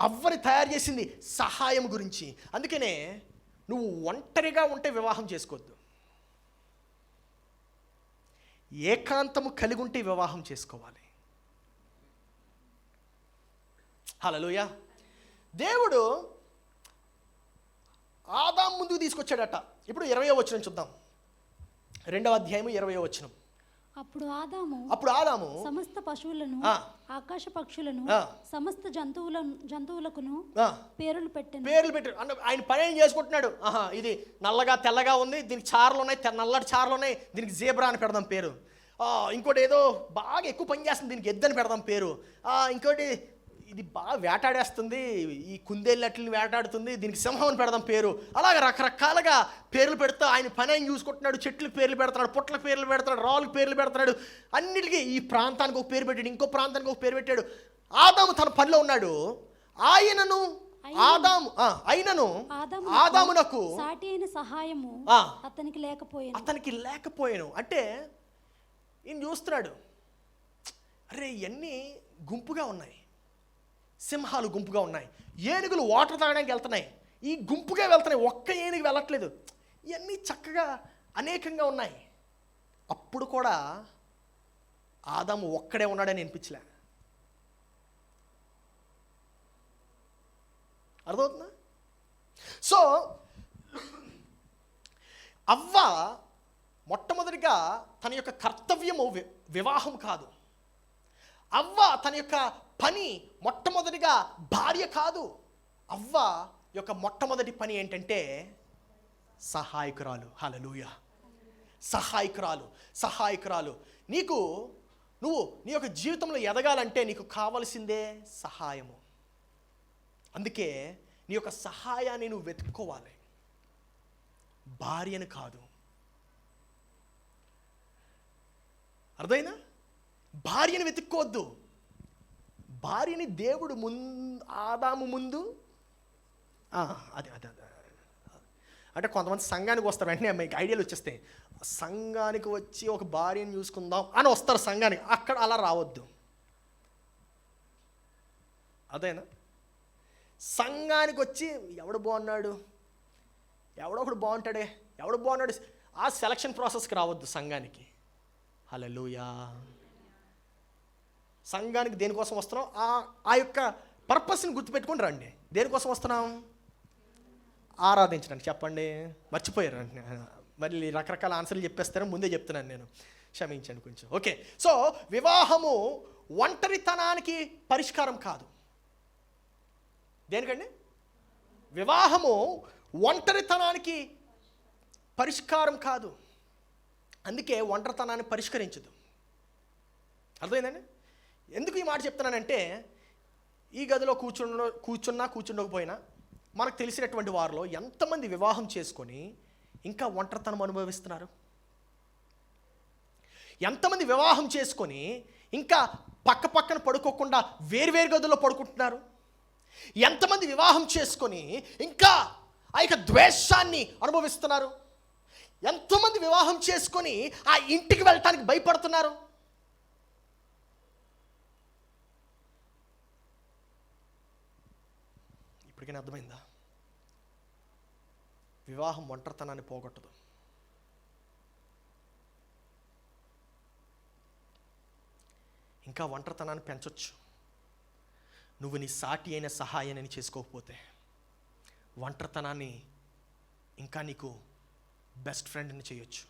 అవ్వని తయారు చేసింది సహాయం గురించి. అందుకనే నువ్వు ఒంటరిగా ఉంటే వివాహం చేసుకోవద్దు. ఏకాంతము కలిగి ఉంటే వివాహం చేసుకోవాలి. హల్లెలూయా. దేవుడు ఆదాము ముందుకు తీసుకొచ్చాడట. ఇప్పుడు 20వ వచనం చూద్దాం. 2వ అధ్యాయము 20వ వచనం. అప్పుడు ఆదాము సమస్త పశువులను, ఆకాశ పక్షులను, సమస్త జంతువులకును పేర్లు పెట్టాడు. ఆయన పని ఏం చేసుకుంటున్నాడు? ఇది నల్లగా తెల్లగా ఉంది, దీనికి చారలు ఉన్నాయి, నల్లటి చారలు ఉన్నాయి, దీనికి జీబ్రా అని పెడదాం పేరు. ఇంకోటి ఏదో బాగా ఎక్కువ పని చేస్తుంది, దీనికి ఎద్దని పెడదాం పేరు. ఇంకోటి ఇది బాగా వేటాడేస్తుంది, ఈ కుందేళ్ళట్లని వేటాడుతుంది, దీనికి సింహం అని పెడదాం పేరు. అలాగే రకరకాలుగా పేర్లు పెడతా ఆయన పని ఆయన చూసుకుంటున్నాడు. చెట్లకు పేర్లు పెడతాడు, పుట్లకు పేర్లు పెడతాడు, రాళ్ళకి పేర్లు పెడతాడు. అన్నిటికీ ఈ ప్రాంతానికి ఒక పేరు పెట్టాడు, ఇంకో ప్రాంతానికి ఒక పేరు పెట్టాడు. ఆదాము తన పనిలో ఉన్నాడు. ఆదామునకు సాటి అయిన సహాయము అతనికి లేకపోయాను. అంటే ఈయన చూస్తున్నాడు, అరే ఇవన్నీ గుంపుగా ఉన్నాయి, సింహాలు గుంపుగా ఉన్నాయి, ఏనుగులు వాటర్ తాగడానికి వెళ్తున్నాయి, ఈ గుంపుగా వెళ్తున్నాయి, ఒక్క ఏనుగు వెళ్ళట్లేదు, ఇవన్నీ చక్కగా అనేకంగా ఉన్నాయి. అప్పుడు కూడా ఆదాము ఒక్కడే ఉన్నాడని అనిపించలే. అర్థమవుతుందా? సో అవ్వ మొట్టమొదటిగా తన యొక్క కర్తవ్యము వివాహం కాదు. అవ్వ తన యొక్క పని మొట్టమొదటిగా భార్య కాదు. అవ్వ యొక్క మొట్టమొదటి పని ఏంటంటే సహాయకురాలు. హల్లెలూయా. సహాయకురాలు. నువ్వు నీ యొక్క జీవితంలో ఎదగాలంటే నీకు కావలసిందే సహాయము. అందుకే నీ యొక్క సహాయాన్ని నువ్వు వెతుక్కోవాలి, భార్యను కాదు. అర్థమైనా? భార్యను వెతుక్కోవద్దు. భార్యని దేవుడు ఆదాము ముందు అంటే కొంతమంది సంఘానికి వస్తారు, వెంటనే మీకు ఐడియాలు వచ్చేస్తాయి. సంఘానికి వచ్చి ఒక భార్యను చూసుకుందాం అని వస్తారు సంఘానికి. అక్కడ అలా రావద్దు. అదేనా? సంఘానికి వచ్చి ఎవడు బాగున్నాడు, ఎవడో ఒకడు బాగుంటాడే, ఎవడు బాగున్నాడు, ఆ సెలక్షన్ ప్రాసెస్కి రావద్దు సంఘానికి. హల్లెలూయా. సంఘానికి దేనికోసం వస్తున్నాం? ఆ యొక్క పర్పస్ని గుర్తుపెట్టుకొని రండి. దేనికోసం వస్తున్నాం? ఆరాధించడానికి. చెప్పండి, మర్చిపోయారు అంటే మళ్ళీ రకరకాల ఆన్సర్లు చెప్పేస్తారో ముందే చెప్తున్నాను నేను, క్షమించండి కొంచెం. ఓకే, సో వివాహము ఒంటరితనానికి పరిష్కారం కాదు. దేనికండి? వివాహము ఒంటరితనానికి పరిష్కారం కాదు. అందుకే ఒంటరితనాన్ని పరిష్కరించదు. అర్థమైందండి? ఎందుకు ఈ మాట చెప్తున్నానంటే, ఈ గదిలో కూర్చుండకపోయినా మనకు తెలిసినటువంటి వారిలో ఎంతమంది వివాహం చేసుకొని ఇంకా ఒంటరితనం అనుభవిస్తున్నారు? ఎంతమంది వివాహం చేసుకొని ఇంకా పక్కన పడుకోకుండా వేరువేరు గదుల్లో పడుకుంటున్నారు? ఎంతమంది వివాహం చేసుకొని ఇంకా ఆ యొక్క ద్వేషాన్ని అనుభవిస్తున్నారు? ఎంతమంది వివాహం చేసుకొని ఆ ఇంటికి వెళ్ళటానికి భయపడుతున్నారు? ఇప్పటికైనా అర్థమైందా? వివాహం ఒంటరితనాన్ని పోగొట్టదు. ఇంకా ఒంటరితనాన్ని పెంచొచ్చు నువ్వు నీ సాటి అయిన సహాయాన్ని చేసుకోకపోతే. ఒంటరితనాన్ని ఇంకా నీకు బెస్ట్ ఫ్రెండ్ని చేయొచ్చు.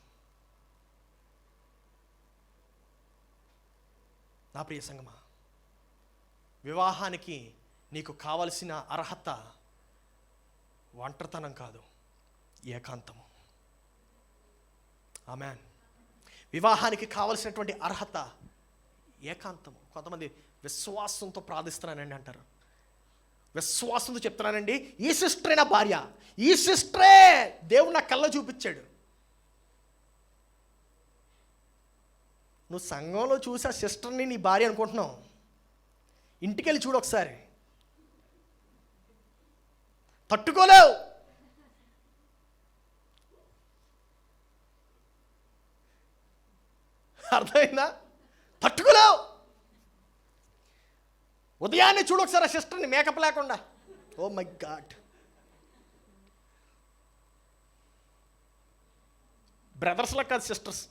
నా ప్రియ సంగమా, వివాహానికి నీకు కావలసిన అర్హత ఒంటరితనం కాదు, ఏకాంతము. ఆమేన్. వివాహానికి కావలసినటువంటి అర్హత ఏకాంతము. కొంతమంది విశ్వాసంతో ప్రార్థిస్తున్నానండి అంటారు. విశ్వాసంతో చెప్తున్నానండి, ఈ సిస్టరే నా భార్య, ఈ సిస్టరే దేవుడు నా కళ్ళ చూపించాడు. నువ్వు సంఘంలో చూసి ఆ సిస్టర్ని నీ భార్య అనుకుంటున్నావు. ఇంటికి వెళ్ళి చూడు ఒకసారి, తట్టుకోలేవు. అర్థమైందా? తట్టుకోలేవు. ఉదయాన్నే చూడు ఒకసారి ఆ సిస్టర్ని మేకప్ లేకుండా. Oh my God. బ్రదర్స్లా కాదు సిస్టర్స్.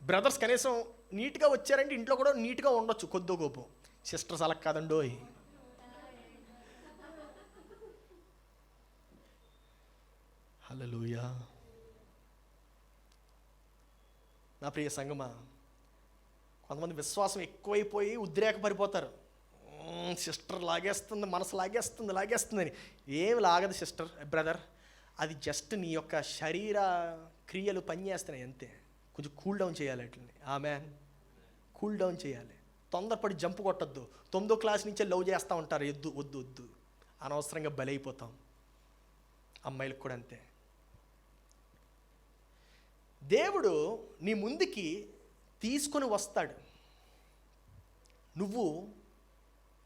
బ్రదర్స్ కనీసం నీట్గా వచ్చారంటే ఇంట్లో కూడా నీట్గా ఉండొచ్చు కొద్దో గోపు. సిస్టర్స్ అలా కాదండోయ్. హల్లెలూయా. నా ప్రియ సంగమా, కొంతమంది విశ్వాసం ఎక్కువైపోయి ఉద్రేకపడిపోతారు. సిస్టర్ లాగేస్తుంది, మనసు లాగేస్తుందని. ఏమి లాగదు సిస్టర్, బ్రదర్. అది జస్ట్ నీ యొక్క శరీర క్రియలు పనిచేస్తున్నాయి అంతే. కొంచెం కూల్ డౌన్ చేయాలి అట్లని. ఆమెన్. కూల్ డౌన్ చేయాలి. తొందరపడి జంప్ కొట్టద్దు. 9వ క్లాస్ నుంచే లవ్ చేస్తూ ఉంటారు. వద్దు అనవసరంగా బలైపోతాం. అమ్మాయిలకు కూడా అంతే. దేవుడు నీ ముందుకి తీసుకొని వస్తాడు, నువ్వు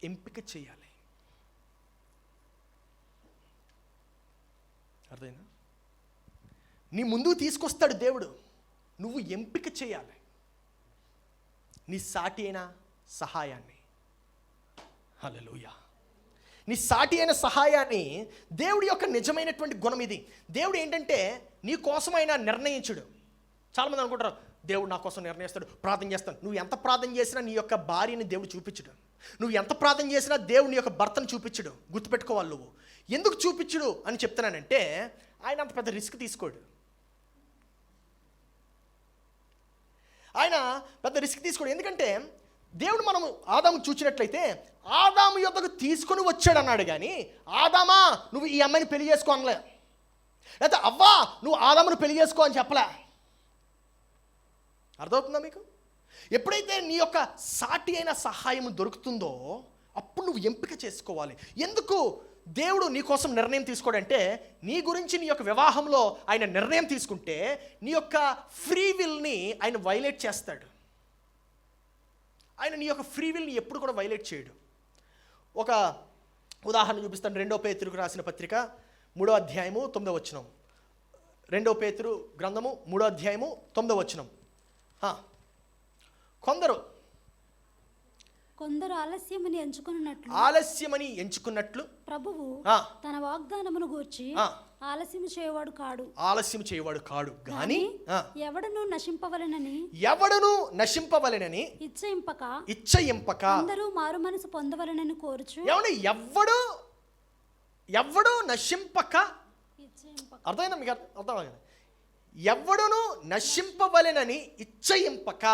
ఎంపిక చేయాలి. అర్థమైనా? నీ ముందుకు తీసుకొస్తాడు దేవుడు, నువ్వు ఎంపిక చేయాలి నీ సాటి అయిన సహాయాన్ని. హల్లెలూయా. నీ సాటి అయిన సహాయాన్ని. దేవుడి యొక్క నిజమైనటువంటి గుణం ఇది. దేవుడు ఏంటంటే నీ కోసం ఆయన నిర్ణయించుడు. చాలామంది అనుకుంటారు, దేవుడు నా కోసం నిర్ణయిస్తాడు, ప్రార్థన చేస్తాడు. నువ్వు ఎంత ప్రార్థన చేసినా నీ యొక్క భార్యని దేవుడు చూపించడు. నువ్వు ఎంత ప్రార్థన చేసినా దేవుడు నీ యొక్క భర్తను చూపించడు. గుర్తుపెట్టుకోవాలి. నువ్వు ఎందుకు చూపించడు అని చెప్తున్నానంటే, ఆయన అంత పెద్ద రిస్క్ తీసుకోడు. ఆయన పెద్ద రిస్క్ తీసుకోడు. ఎందుకంటే దేవుడు మనము ఆదాము చూసినట్లయితే ఆదాము యొద్దకు తీసుకొని వచ్చాడు అన్నాడు, కానీ ఆదామా నువ్వు ఈ అమ్మాయిని పెళ్లి చేసుకో అనలే, లేకపోతే అవ్వా నువ్వు ఆదామును పెళ్లి చేసుకో అని చెప్పలే. అర్థమవుతుందా మీకు? ఎప్పుడైతే నీ యొక్క సాటి అయిన సహాయం దొరుకుతుందో అప్పుడు నువ్వు ఎంపిక చేసుకోవాలి. ఎందుకు దేవుడు నీ కోసం నిర్ణయం తీసుకోడంటే, నీ గురించి నీ యొక్క వివాహంలో ఆయన నిర్ణయం తీసుకుంటే నీ యొక్క ఫ్రీ విల్ని ఆయన వైలేట్ చేస్తాడు. ఆయన నీ యొక్క ఫ్రీ విల్ని ఎప్పుడు కూడా వైలేట్ చేయడు. ఒక ఉదాహరణ చూపిస్తాను. 2 పేతురుకు రాసిన పత్రిక 3వ అధ్యాయము 9వ వచనం. 2 పేతురు గ్రంథము 3వ అధ్యాయము 9వ వచనం. కొందరు ఆలస్యమని ఎంచుకున్నట్లు ప్రభువు తన వాగ్దానమును గూర్చి ఆలస్యం చేయవాడు కాడు గాని ఎవడును నశింపవలెనని ఇచ్చయింపక అందరూ మారు మనసు పొందవలెనని కోరుచు. ఎవడు నశింపక, అర్థమైనా మీకు? అర్థం, ఎవడును నశింపవలెనని ఇచ్చయింపక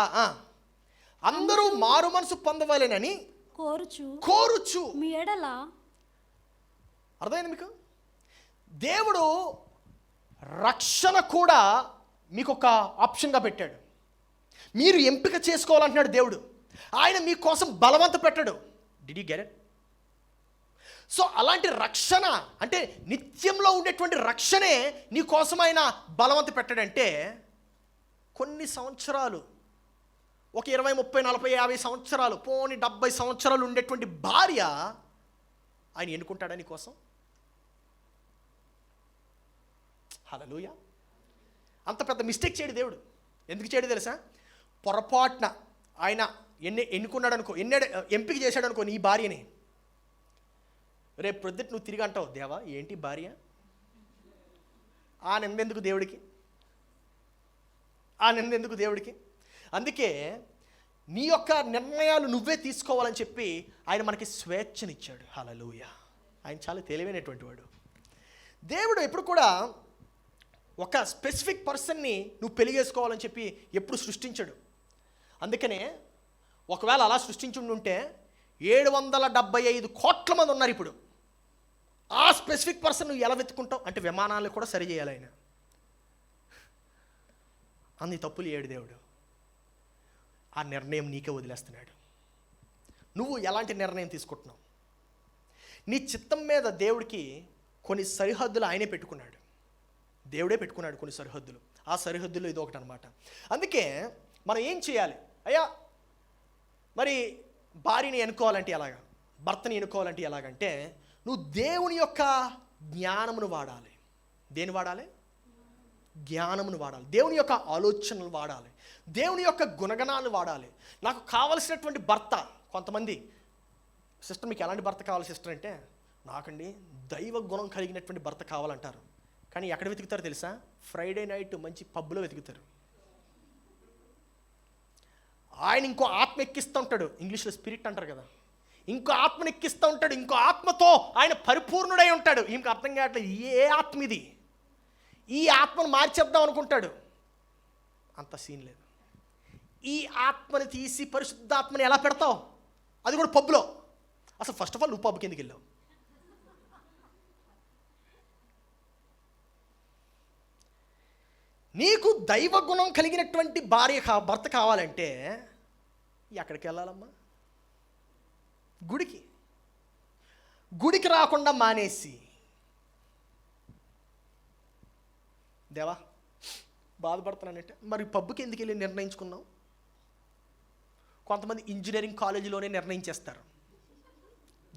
అందరూ మారు మనసు పొందవలెనని కోరుచు మీ ఎడల. అర్థమైంది మీకు? దేవుడు రక్షణ కూడా మీకు ఒక ఆప్షన్గా పెట్టాడు. మీరు ఎంపిక చేసుకోవాలంటున్నాడు దేవుడు. ఆయన మీకోసం బలవంత పెట్టాడు. Did you get it? So అలాంటి రక్షణ అంటే నిత్యంలో ఉండేటువంటి రక్షణే నీ కోసం ఆయన బలవంత పెట్టాడంటే, కొన్ని సంవత్సరాలు, ఒక 20, 30, 40, 50 సంవత్సరాలు, పోని 70 సంవత్సరాలు ఉండేటువంటి భార్య ఆయన ఎన్నుకుంటాడా నీ కోసం? హల్లెలూయా. అంత పెద్ద మిస్టేక్ చేయడు దేవుడు. ఎందుకు చేయడు తెలుసా? పొరపాటున ఆయన ఎన్నుకున్నాడు అనుకో, ఎంపిక చేశాడు అనుకో నీ భార్యని, రేపు ప్రొద్దుట నువ్వు తిరిగి అంటావు, దేవా ఏంటి భార్య? ఆ నిందెందుకు దేవుడికి? అందుకే నీ యొక్క నిర్ణయాలు నువ్వే తీసుకోవాలని చెప్పి ఆయన మనకి స్వేచ్ఛనిచ్చాడు. హల్లెలూయా. ఆయన చాలా తెలివైనటువంటి వాడు. దేవుడు ఎప్పుడు కూడా ఒక స్పెసిఫిక్ పర్సన్ని నువ్వు పెళ్లి చేసుకోవాలని చెప్పి ఎప్పుడు సృష్టించడు. అందుకనే ఒకవేళ అలా సృష్టించుంటే 775 కోట్ల మంది ఉన్నారు ఇప్పుడు. ఆ స్పెసిఫిక్ పర్సన్ నువ్వు ఎలా వెతుకుంటావు? అంటే విమానాలు కూడా సరి చేయాలి ఆయన. అన్ని తప్పులు చేయడు దేవుడు. ఆ నిర్ణయం నీకే వదిలేస్తున్నాడు. నువ్వు ఎలాంటి నిర్ణయం తీసుకుంటున్నావు? నీ చిత్తం మీద దేవుడికి కొన్ని సరిహద్దులు ఆయనే పెట్టుకున్నాడు. దేవుడే పెట్టుకున్నాడు కొన్ని సరిహద్దులు. ఆ సరిహద్దుల్లో ఇది ఒకటి అనమాట. అందుకే మనం ఏం చేయాలి? అయ్యా మరి భార్యని ఎన్నుకోవాలంటే ఎలాగా, భర్తని ఎన్నుకోవాలంటే ఎలాగంటే, నువ్వు దేవుని యొక్క జ్ఞానమును వాడాలి. దేని వాడాలి? జ్ఞానమును వాడాలి. దేవుని యొక్క ఆలోచనలు వాడాలి. దేవుని యొక్క గుణగణాలు వాడాలి. నాకు కావలసినటువంటి భర్త, కొంతమంది సిస్టర్ మీకు ఎలాంటి భర్త కావాలి సిస్టర్ అంటే, నాకండి దైవ గుణం కలిగినటువంటి భర్త కావాలంటారు. కానీ ఎక్కడ వెతుకుతారు తెలుసా? ఫ్రైడే నైట్ మంచి పబ్లో వెతుకుతారు. ఆయన ఇంకో ఆత్మ ఎక్కిస్తూ ఉంటాడు. ఇంగ్లీష్లో స్పిరిట్ అంటారు కదా. ఇంకో ఆత్మను ఎక్కిస్తూ ఉంటాడు. ఇంకో ఆత్మతో ఆయన పరిపూర్ణుడై ఉంటాడు. ఈమెకు అర్థం కావట్లేదు ఏ ఆత్మ ఇది, ఈ ఆత్మను మార్చేద్దాం అనుకుంటాడు. అంత సీన్ లేదు. ఈ ఆత్మని తీసి పరిశుద్ధాత్మని ఎలా పెడతావు? అది కూడా పబ్లో. అసలు ఫస్ట్ ఆఫ్ ఆల్ నువ్వు పబ్కి ఎందుకు వెళ్ళావు? నీకు దైవ గుణం కలిగినటువంటి భర్త కావాలంటే ఎక్కడికి వెళ్ళాలమ్మా? గుడికి రాకుండా మానేసి, దేవా బాధపడుతున్నానంటే మరి పబ్కి ఎందుకు వెళ్ళి నిర్ణయించుకున్నావు? కొంతమంది ఇంజనీరింగ్ కాలేజీలోనే నిర్ణయించేస్తారు.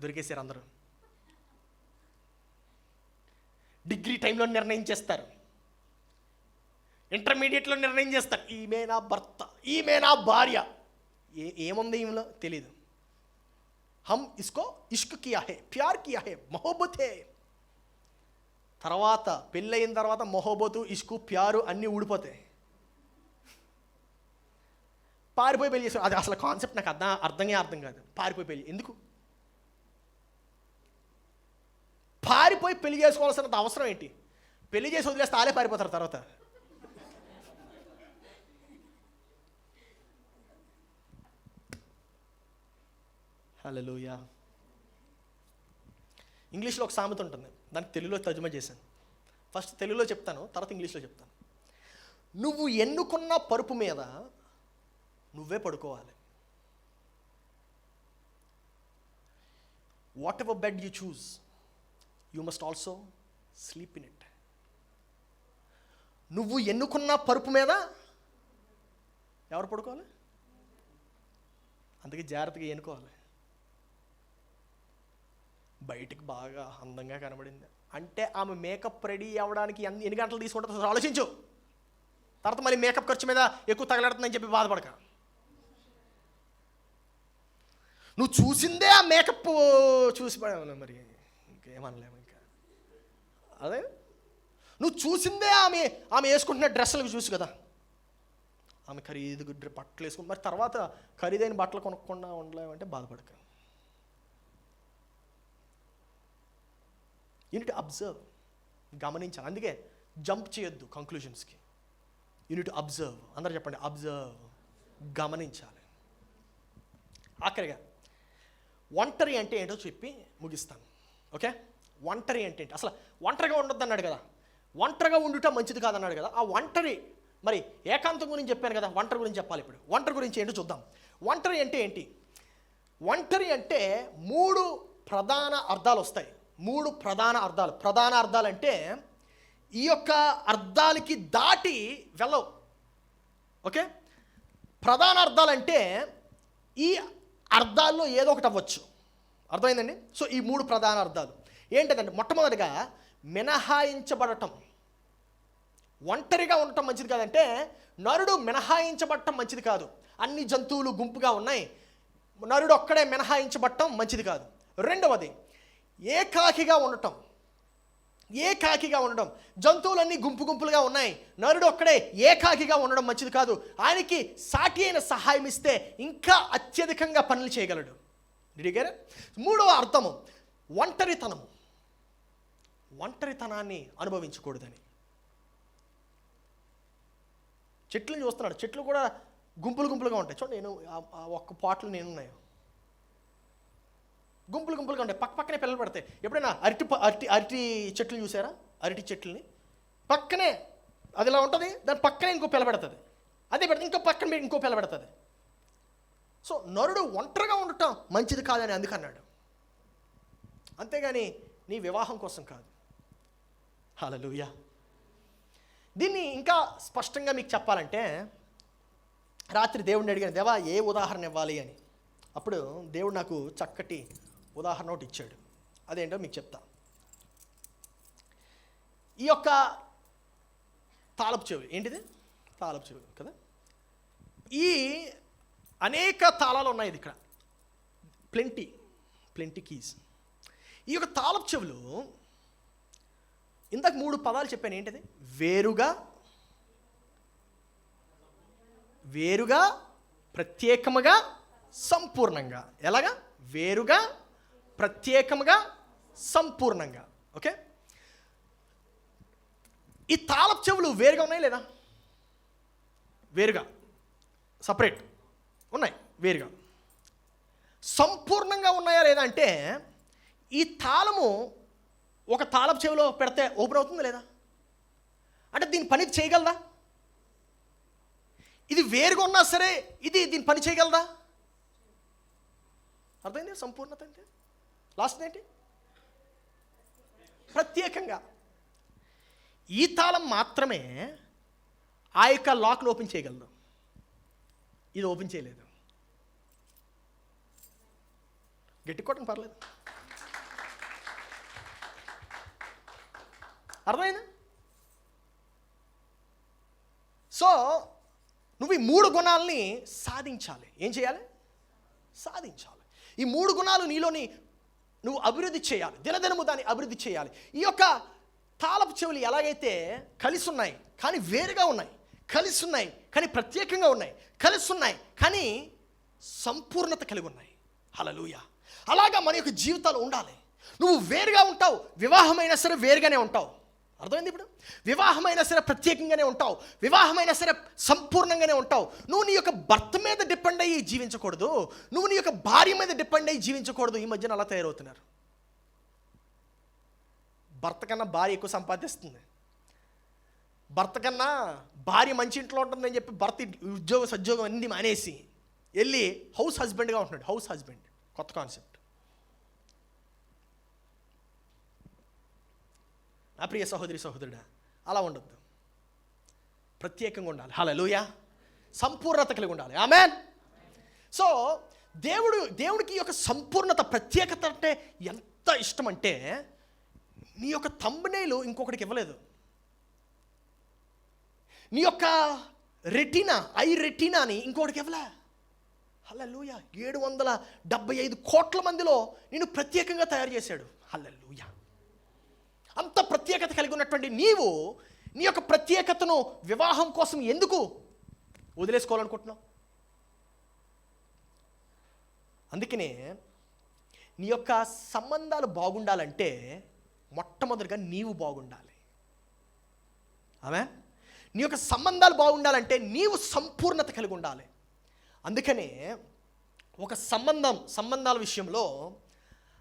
దొరికేశారు అందరూ. డిగ్రీ టైంలో నిర్ణయించేస్తారు. ఇంటర్మీడియట్లో నిర్ణయం చేస్తారు. ఈమె నా భర్త, ఈమె నా భార్య. ఏముంది ఈమెలో తెలీదు. హమ్ ఇస్కో ఇష్క్ కియా హే, ప్యార్ కియా హే, మొహబ్బత్ హే. తర్వాత పెళ్ళయిన తర్వాత మొహబ్బతు, ఇష్కు, ప్యారు అన్నీ ఊడిపోతాయి. పారిపోయి పెళ్లి చేస్తారు. అది అసలు కాన్సెప్ట్ నాకు అర్థం కాదు. పారిపోయి పెళ్లి ఎందుకు? పారిపోయి పెళ్లి చేసుకోవాల్సినంత అవసరం ఏంటి? పెళ్లి చేసి వదిలేస్తే ఆలే పారిపోతారు తర్వాత. హల్లెలూయా. ఇంగ్లీష్లో ఒక సామెత ఉంటుంది, దానికి తెలుగులో తర్జుమా చేశాను. ఫస్ట్ తెలుగులో చెప్తాను, తర్వాత ఇంగ్లీష్లో చెప్తాను. నువ్వు ఎన్నుకున్న పరుపు మీద నువ్వే పడుకోవాలి. What ever bed you choose, you must also sleep in it. నువ్వు ఎన్నుకున్న పరుపు మీద ఎవరు పడుకోవాలి? అందుకే జాగ్రత్తగా ఎన్నుకోవాలి. బయటికి బాగా అందంగా కనబడింది, అంటే ఆమె మేకప్ రెడీ అవ్వడానికి ఎన్ని గంటలు తీసుకుంటుందో అసలు ఆలోచించు. తర్వాత మరి మేకప్ ఖర్చు మీద ఎక్కువ తగలడుతుందని చెప్పి బాధపడక. నువ్వు చూసిందే ఆ మేకప్ చూసి మరి ఇంకేమనలేము ఇంకా. అదే నువ్వు చూసిందే ఆమె వేసుకుంటున్న డ్రెస్సులకు చూసి కదా. ఆమె ఖరీదు బట్టలు వేసుకుని మరి తర్వాత ఖరీదైన బట్టలు కొనుక్కుండా ఉండలేమంటే బాధపడక. యూనిట్ అబ్జర్వ్, గమనించాలి. అందుకే జంప్ చేయొద్దు కంక్లూజన్స్కి. Unit observe. అందరూ చెప్పండి, అబ్జర్వ్, గమనించాలి. ఆఖరిగా ఒంటరి అంటే ఏంటో చెప్పి ముగిస్తాను. ఓకే, ఒంటరి అంటే ఏంటి? అసలు ఒంటరిగా ఉండొద్దు అన్నాడు కదా, ఒంటరిగా ఉండుట మంచిది కాదన్నాడు కదా. ఆ ఒంటరి మరి ఏకాంతం గురించి చెప్పాను కదా, ఒంటరి గురించి చెప్పాలి. ఇప్పుడు ఒంటరి గురించి ఏంటో చూద్దాం. ఒంటరి అంటే ఏంటి? ఒంటరి అంటే 3 ప్రధాన అర్థాలు వస్తాయి. 3 ప్రధాన అర్థాలు. ప్రధాన అర్థాలు అంటే ఈ యొక్క అర్థాలకి దాటి వెళ్ళవు. ఓకే, ప్రధాన అర్థాలు అంటే ఈ అర్థాల్లో ఏదో ఒకటి అవ్వచ్చు. అర్థమైందండి? సో ఈ 3 ప్రధాన అర్థాలు ఏంటంటే, మొట్టమొదటిగా మినహాయించబడటం. ఒంటరిగా ఉండటం మంచిది కాదంటే నరుడు మినహాయించబడటం మంచిది కాదు. అన్ని జంతువులు గుంపుగా ఉన్నాయి, నరుడు ఒక్కడే మినహాయించబడటం మంచిది కాదు. రెండవది ఏకాకిగా ఉండటం. ఏకాకిగా ఉండడం. జంతువులన్నీ గుంపులుగా ఉన్నాయి, నరుడు ఒక్కడే ఏకాకిగా ఉండడం మంచిది కాదు. ఆయనకి సాటి అయిన సహాయం ఇస్తే ఇంకా అత్యధికంగా పనులు చేయగలడు. డిడిగారా? 3వ అర్థము ఒంటరితనము. ఒంటరితనాన్ని అనుభవించకూడదని. చెట్లను చూస్తున్నాడు, చెట్లు కూడా గుంపులుగా ఉంటాయి. చూడండి, నేను ఒక్క పాటలు నేనున్నాయి, గుంపులుగా ఉంటాయి, పక్కనే పిల్లలు పడతాయి. ఎప్పుడైనా అరటి చెట్లు చూసారా? అరటి చెట్లని పక్కనే అది ఇలా ఉంటుంది, దాని పక్కనే ఇంకో పిల్ల పెడుతుంది, అదే పెడితే ఇంకో పక్కన ఇంకో పిల్ల పెడుతుంది. సో నరుడు ఒంటరిగా ఉండటం మంచిది కాదని అందుకన్నాడు, అంతేగాని నీ వివాహం కోసం కాదు. హల్లెలూయా. దీన్ని ఇంకా స్పష్టంగా మీకు చెప్పాలంటే, రాత్రి దేవుడిని అడిగాను, దేవా ఏ ఉదాహరణ ఇవ్వాలి అని. అప్పుడు దేవుడు నాకు చక్కటి ఉదాహరణ ఒకటి ఇచ్చాడు. అదేంటో మీకు చెప్తా. ఈ యొక్క తాళపు చెవి ఏంటిది? తాళపు చెవి కదా. ఈ అనేక తాళాలు ఉన్నాయి ఇది ఇక్కడ, ప్లెంటీ కీస్. ఈ యొక్క తాళపు చెవులు ఇందాక 3 పదాలు చెప్పాను. ఏంటిది? వేరుగా, ప్రత్యేకముగా, సంపూర్ణంగా. ఎలాగా? వేరుగా, ప్రత్యేకముగా, సంపూర్ణంగా. ఓకే, ఈ తాళపు చెవులు వేరుగా ఉన్నాయి లేదా? వేరుగా, సపరేట్ ఉన్నాయి, వేరుగా. సంపూర్ణంగా ఉన్నాయా లేదా అంటే, ఈ తాళము ఒక తాళపు చెవిలో పెడితే ఓపెన్ అవుతుంది లేదా? అంటే దీని పని చేయగలదా? ఇది వేరుగా ఉన్నా సరే దీని పని చేయగలదా? అర్థమైంది? సంపూర్ణత అంటే లాస్ట్ ఏంటి? ప్రత్యేకంగా. ఈ తాళం మాత్రమే ఆ యొక్క లాక్ను ఓపెన్ చేయగలదు, ఇది ఓపెన్ చేయలేదు. గట్టి కొట్టడం పర్లేదు. అర్థమైందా? సో నువ్వు ఈ 3 గుణాలని సాధించాలి. ఏం చేయాలి? సాధించాలి. ఈ 3 గుణాలు నీలోని నువ్వు అభివృద్ధి చేయాలి, దినదినము దాన్ని అభివృద్ధి చేయాలి. ఈ యొక్క తాళపు చెవులు ఎలాగైతే కలిసి ఉన్నాయి కానీ వేరుగా ఉన్నాయి, కలిసి ఉన్నాయి కానీ ప్రత్యేకంగా ఉన్నాయి, కలిసి ఉన్నాయి కానీ సంపూర్ణత కలిగి ఉన్నాయి. హల్లెలూయా. అలాగా మన యొక్క జీవితాలు ఉండాలి. నువ్వు వేరుగా ఉంటావు, వివాహమైనా సరే వేరుగానే ఉంటావు. అర్థమైంది? ఇప్పుడు వివాహమైనా సరే ప్రత్యేకంగానే ఉంటావు, వివాహమైనా సరే సంపూర్ణంగానే ఉంటావు. నువ్వు నీ యొక్క భర్త మీద డిపెండ్ అయ్యి జీవించకూడదు, నువ్వు నీ యొక్క భార్య మీద డిపెండ్ అయ్యి జీవించకూడదు. ఈ మధ్యన అలా తయారవుతున్నారు. భర్త కన్నా భార్య ఎక్కువ సంపాదిస్తుంది, భర్త కన్నా భార్య మంచి ఇంట్లో ఉంటుందని చెప్పి భర్త సద్యోగం అన్నీ మానేసి వెళ్ళి హౌస్ హస్బెండ్గా ఉంటున్నాడు. హౌస్ హస్బెండ్ కొత్త కాన్సెప్ట్. నా ప్రియ సహోదరి సహోదరుడా, అలా ఉండొద్దు. ప్రత్యేకంగా ఉండాలి. హల్లెలూయా. సంపూర్ణత కలిగి ఉండాలి. ఆమేన్. సో దేవుడికి ఈ యొక్క సంపూర్ణత, ప్రత్యేకత అంటే ఎంత ఇష్టం అంటే, నీ యొక్క థంబ్నెయిల్ ఇంకొకటికి ఇవ్వలేదు. నీ యొక్క రెటీనా, ఐ రెటీనాని ఇంకొకటికి ఇవ్వలే. హల్లెలూయా. 775 కోట్ల మందిలో నేను ప్రత్యేకంగా తయారు చేశాడు. హల్లెలూయా. అంత ప్రత్యేకత కలిగి ఉన్నటువంటి నీవు నీ యొక్క ప్రత్యేకతను వివాహం కోసం ఎందుకు వదిలేసుకోవాలనుకుంటున్నావు? అందుకనే నీ యొక్క సంబంధాలు బాగుండాలంటే మొట్టమొదటిగా నీవు బాగుండాలి. ఆమేన్. నీ యొక్క సంబంధాలు బాగుండాలంటే నీవు సంపూర్ణత కలిగి ఉండాలి. అందుకనే ఒక సంబంధాల విషయంలో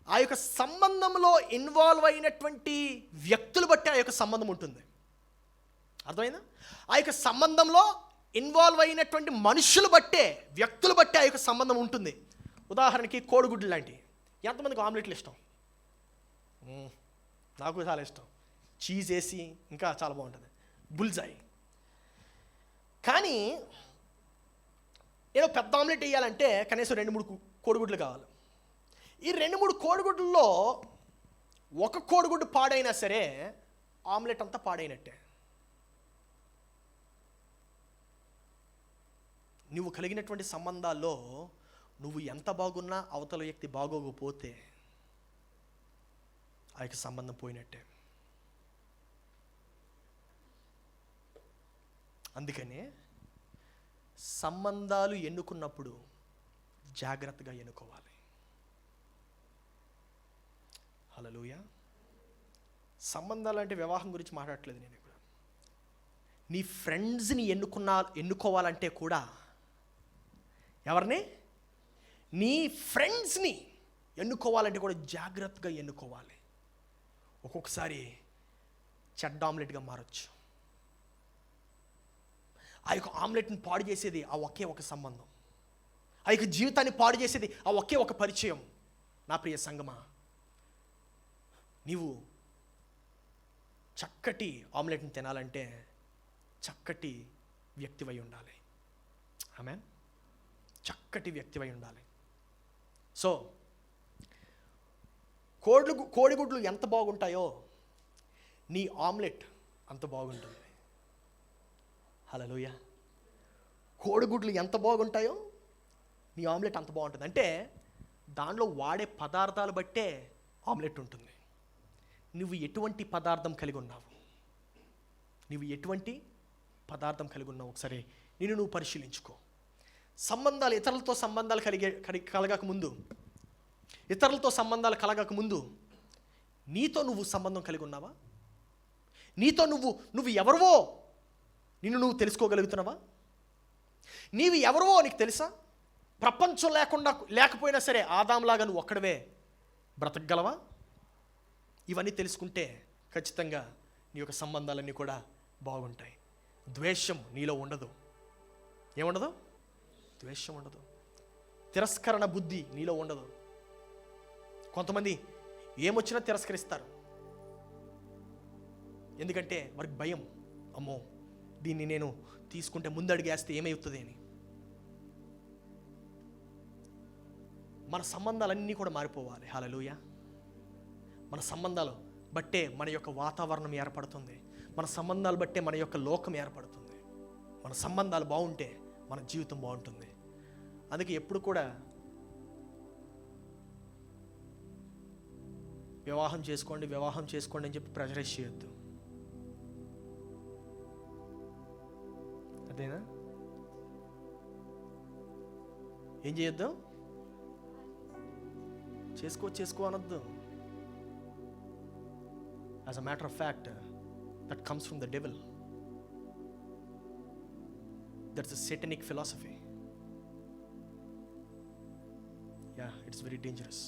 ఆ యొక్క సంబంధంలో ఇన్వాల్వ్ అయినటువంటి వ్యక్తులు బట్టి ఆ యొక్క సంబంధం ఉంటుంది. అర్థమైందా? ఆ యొక్క సంబంధంలో ఇన్వాల్వ్ అయినటువంటి మనుషులు బట్టే, వ్యక్తులు బట్టే ఆ యొక్క సంబంధం ఉంటుంది. ఉదాహరణకి కోడిగుడ్లు లాంటివి. ఎంతమందికి ఆమ్లెట్లు ఇష్టం? నాకు చాలా ఇష్టం. చీజ్ వేసి ఇంకా చాలా బాగుంటుంది, బుల్జాయ్. కానీ నేను పెద్ద ఆమ్లెట్ వేయాలంటే కనీసం 2-3 కోడిగుడ్లు కావాలి. ఈ 2-3 కోడిగుడ్లలో ఒక కోడిగుడ్డు పాడైనా సరే ఆమ్లెట్ అంతా పాడైనట్టే. నువ్వు కలిగినటువంటి సంబంధాల్లో నువ్వు ఎంత బాగున్నా అవతల వ్యక్తి బాగోకపోతే ఆ యొక్క సంబంధం పోయినట్టే. అందుకనే సంబంధాలు ఎన్నుకున్నప్పుడు జాగ్రత్తగా ఎన్నుకోవాలి. హల్లెలూయా. సంబంధాలు అంటే వివాహం గురించి మాట్లాడట్లేదు నేను ఇక్కడ. నీ ఫ్రెండ్స్ని ఎన్నుకోవాలంటే కూడా ఎవరిని? నీ ఫ్రెండ్స్ని ఎన్నుకోవాలంటే కూడా జాగ్రత్తగా ఎన్నుకోవాలి. ఒక్కొక్కసారి చెడ్డ ఆమ్లెట్గా మారచ్చు. ఆ యొక్క ఆమ్లెట్ని పాడు చేసేది ఆ ఒకే ఒక సంబంధం. ఆ యొక్క జీవితాన్ని పాడు చేసేది ఆ ఒకే ఒక పరిచయం. నా ప్రియ సంగమా, నీవు చక్కటి ఆమ్లెట్ని తినాలంటే చక్కటి వ్యక్తివై ఉండాలి. ఆమేన్. చక్కటి వ్యక్తివై ఉండాలి. సో కోడిగుడ్లు ఎంత బాగుంటాయో నీ ఆమ్లెట్ అంత బాగుంటుంది. హల్లెలూయా. కోడిగుడ్లు ఎంత బాగుంటాయో నీ ఆమ్లెట్ అంత బాగుంటుంది. అంటే దానిలో వాడే పదార్థాలు బట్టే ఆమ్లెట్ ఉంటుంది. నువ్వు ఎటువంటి పదార్థం కలిగి ఉన్నావు? నువ్వు ఎటువంటి పదార్థం కలిగి ఉన్నావు? ఒకసారి నువ్వు పరిశీలించుకో. సంబంధాలు, ఇతరులతో సంబంధాలు కలగకముందు, ఇతరులతో సంబంధాలు కలగకముందు నీతో నువ్వు సంబంధం కలిగి ఉన్నావా? నీతో నువ్వు ఎవరివో నువ్వు తెలుసుకోగలుగుతున్నావా? నీవు ఎవరివో నీకు తెలుసా? ప్రపంచం లేకపోయినా సరే ఆదాంలాగా నువ్వు ఒక్కడవే బ్రతకగలవా? ఇవన్నీ తెలుసుకుంటే ఖచ్చితంగా నీ యొక్క సంబంధాలన్నీ కూడా బాగుంటాయి. ద్వేషం నీలో ఉండదు. ఏముండదు? ద్వేషం ఉండదు. తిరస్కరణ బుద్ధి నీలో ఉండదు. కొంతమంది ఏమొచ్చినా తిరస్కరిస్తారు. ఎందుకంటే వారికి భయం, అమ్మో దీన్ని నేను తీసుకుంటే ముందడుగేస్తే ఏమవుతుంది అని. మన సంబంధాలన్నీ కూడా మారిపోవాలి. హల్లెలూయా. మన సంబంధాలు బట్టే మన యొక్క వాతావరణం ఏర్పడుతుంది. మన సంబంధాలు బట్టే మన యొక్క లోకం ఏర్పడుతుంది. మన సంబంధాలు బాగుంటే మన జీవితం బాగుంటుంది. అందుకే ఎప్పుడు కూడా వివాహం చేసుకోండి అని చెప్పి ప్రెజరైజ్ చేయొద్దు. అదేనా? ఏం చేయొద్దు? చేసుకో అనొద్దు. As a matter of fact that comes from the devil. That's a satanic philosophy. It's very dangerous.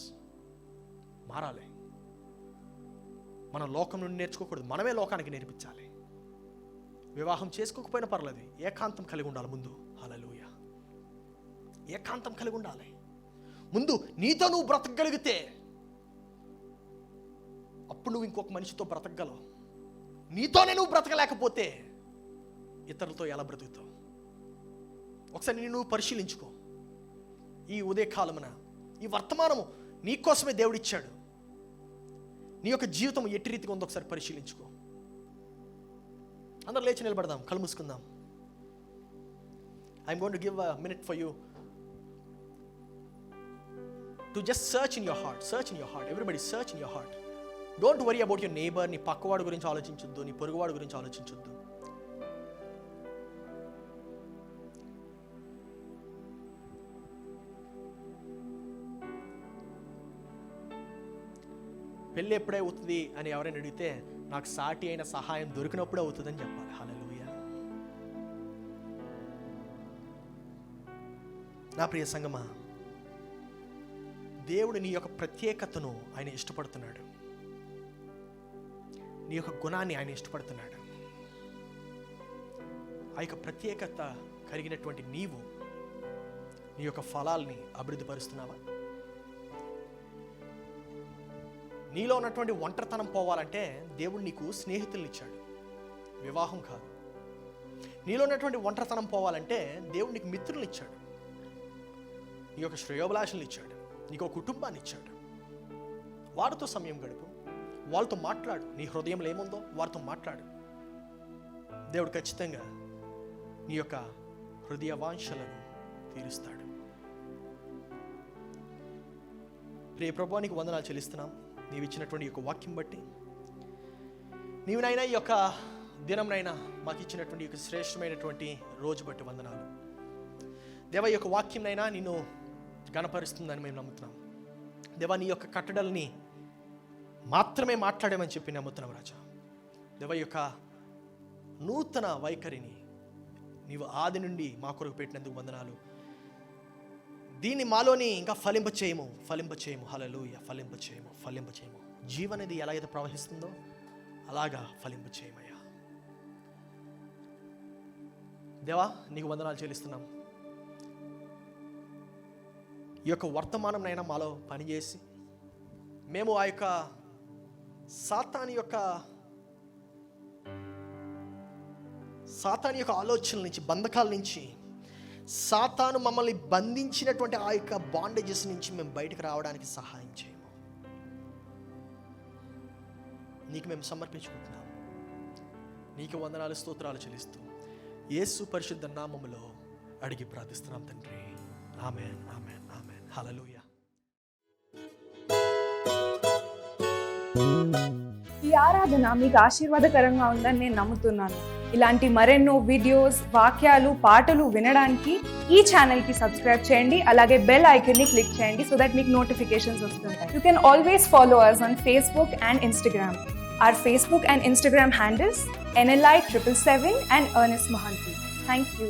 మారాలి. మనం లోకం నుండి నేర్చుకోకూడదు, మనమే లోకానికి నేర్పించాలి. వివాహం చేసుకోకపోయినా పర్లేదు, ఏకాంతం కలిగి ఉండాలి ముందు. హల్లెలూయా. ఏకాంతం కలిగి ఉండాలి ముందు. నీతో నువ్వు బ్రతకగలిగితే అప్పుడు నువ్వు ఇంకొక మనిషితో బ్రతకగలవు. నీతోనే నువ్వు బ్రతకలేకపోతే ఇతరులతో ఎలా బ్రతుకుతావు? ఒకసారి నువ్వు పరిశీలించుకో. ఈ ఉదయకాలమున ఈ వర్తమానము నీకోసమే దేవుడిచ్చాడు. నీ యొక్క జీవితం ఎట్టి రీతిగా ఉందో ఒకసారి పరిశీలించుకో. అందరూ లేచి నిలబడదాం, కళ్ళు మూసుకుందాం. I'm going to give a minute for you to just search in your heart. Search in your heart. Everybody search in your heart. Don't worry about your neighbour. నీ పక్కవాడు గురించి ఆలోచించొద్దు, నీ పొరుగువాడు గురించి ఆలోచించొద్దు. పెళ్ళి ఎప్పుడే అవుతుంది అని ఎవరైనా అడిగితే నాకు సాటి అయిన సహాయం దొరికినప్పుడే అవుతుందని చెప్పాలి. హల్లెలూయా. నా ప్రియ సంగమా, దేవుడు నీ యొక్క ప్రత్యేకతను ఆయన ఇష్టపడుతున్నాడు. నీ యొక్క గుణాన్ని ఆయన ఇష్టపడుతున్నాడు. ఆ యొక్క ప్రత్యేకత కలిగినటువంటి నీవు నీ యొక్క ఫలాల్ని అభివృద్ధి పరుస్తున్నావా? నీలో ఉన్నటువంటి ఒంటరితనం పోవాలంటే దేవుడు నీకు స్నేహితుల్ని ఇచ్చాడు, వివాహం కాదు. నీలో ఉన్నటువంటి ఒంటరితనం పోవాలంటే దేవుడు నీకు మిత్రులను ఇచ్చాడు, నీ యొక్క శ్రేయోభిలాషులను ఇచ్చాడు, నీకు ఒక కుటుంబాన్ని ఇచ్చాడు. వారితో సమయం గడుపు, వాళ్ళతో మాట్లాడు. నీ హృదయంలో ఏముందో వారితో మాట్లాడు. దేవుడు ఖచ్చితంగా నీ యొక్క హృదయ వాంఛలను తీరుస్తాడు. ప్రియ ప్రభువా, నీకు వందనాలు చెల్లిస్తున్నాం. నీవు ఇచ్చినటువంటి ఈ యొక్క వాక్యం బట్టి, నీవునైనా ఈ యొక్క దినంనైనా మాకు ఇచ్చినటువంటి ఈ యొక్క శ్రేష్టమైనటువంటి రోజు బట్టి వందనాలు. దేవా, ఈ యొక్క వాక్యంనైనా నిన్ను గణపరుస్తుందని మేము నమ్ముతున్నాం. దేవా, నీ యొక్క కట్టడల్ని మాత్రమే మాట్లాడమని చెప్పి నమ్ముతున్నాం రాజా. దేవా, ఈ యొక్క నూతన వైఖరిని నీవు ఆది నుండి మా కొరకు పెట్టినందుకు వందనాలు. దీన్ని మాలోని ఇంకా ఫలింపచేయము. హల్లెలూయా. ఫలింపచేయము. జీవనది ఎలా అయితే ప్రవహిస్తుందో అలాగా ఫలింపచేయమయ్యా. దేవా, నీకు వందనాలు చెల్లిస్తున్నాం. ఈ యొక్క వర్తమానంనైనా మాలో పనిచేసి మేము ఆ యొక్క సాతాను యొక్క ఆలోచనల నుంచి, బంధకాల నుంచి, సాతాను మమ్మల్ని బంధించినటువంటి ఆ యొక్క బాండేజెస్ నుంచి మేము బయటకు రావడానికి సహాయం చేయము. నీకు మేము సమర్పించుకుంటున్నాం. నీకు వందనాలు, స్తోత్రాలు చెల్లిస్తూ యేసు పరిశుద్ధ నామములో అడిగి ప్రార్థిస్తున్నాం తండ్రి. ఆమేన్. హల్లెలూయా. ఈ ఆరాధన మీకు ఆశీర్వాదకరంగా ఉందని నేను నమ్ముతున్నాను. ఇలాంటి మరెన్నో వీడియోస్, వాక్యాలు, పాటలు వినడానికి ఈ ఛానల్కి సబ్స్క్రైబ్ చేయండి. అలాగే బెల్ ఐకాన్ని క్లిక్ చేయండి సో దట్ మీకు నోటిఫికేషన్స్ వస్తుంటాయి. You can always follow us on Facebook and Instagram. Our Facebook and Instagram handles NLI 777 and Ernest Mohanty. Thank you.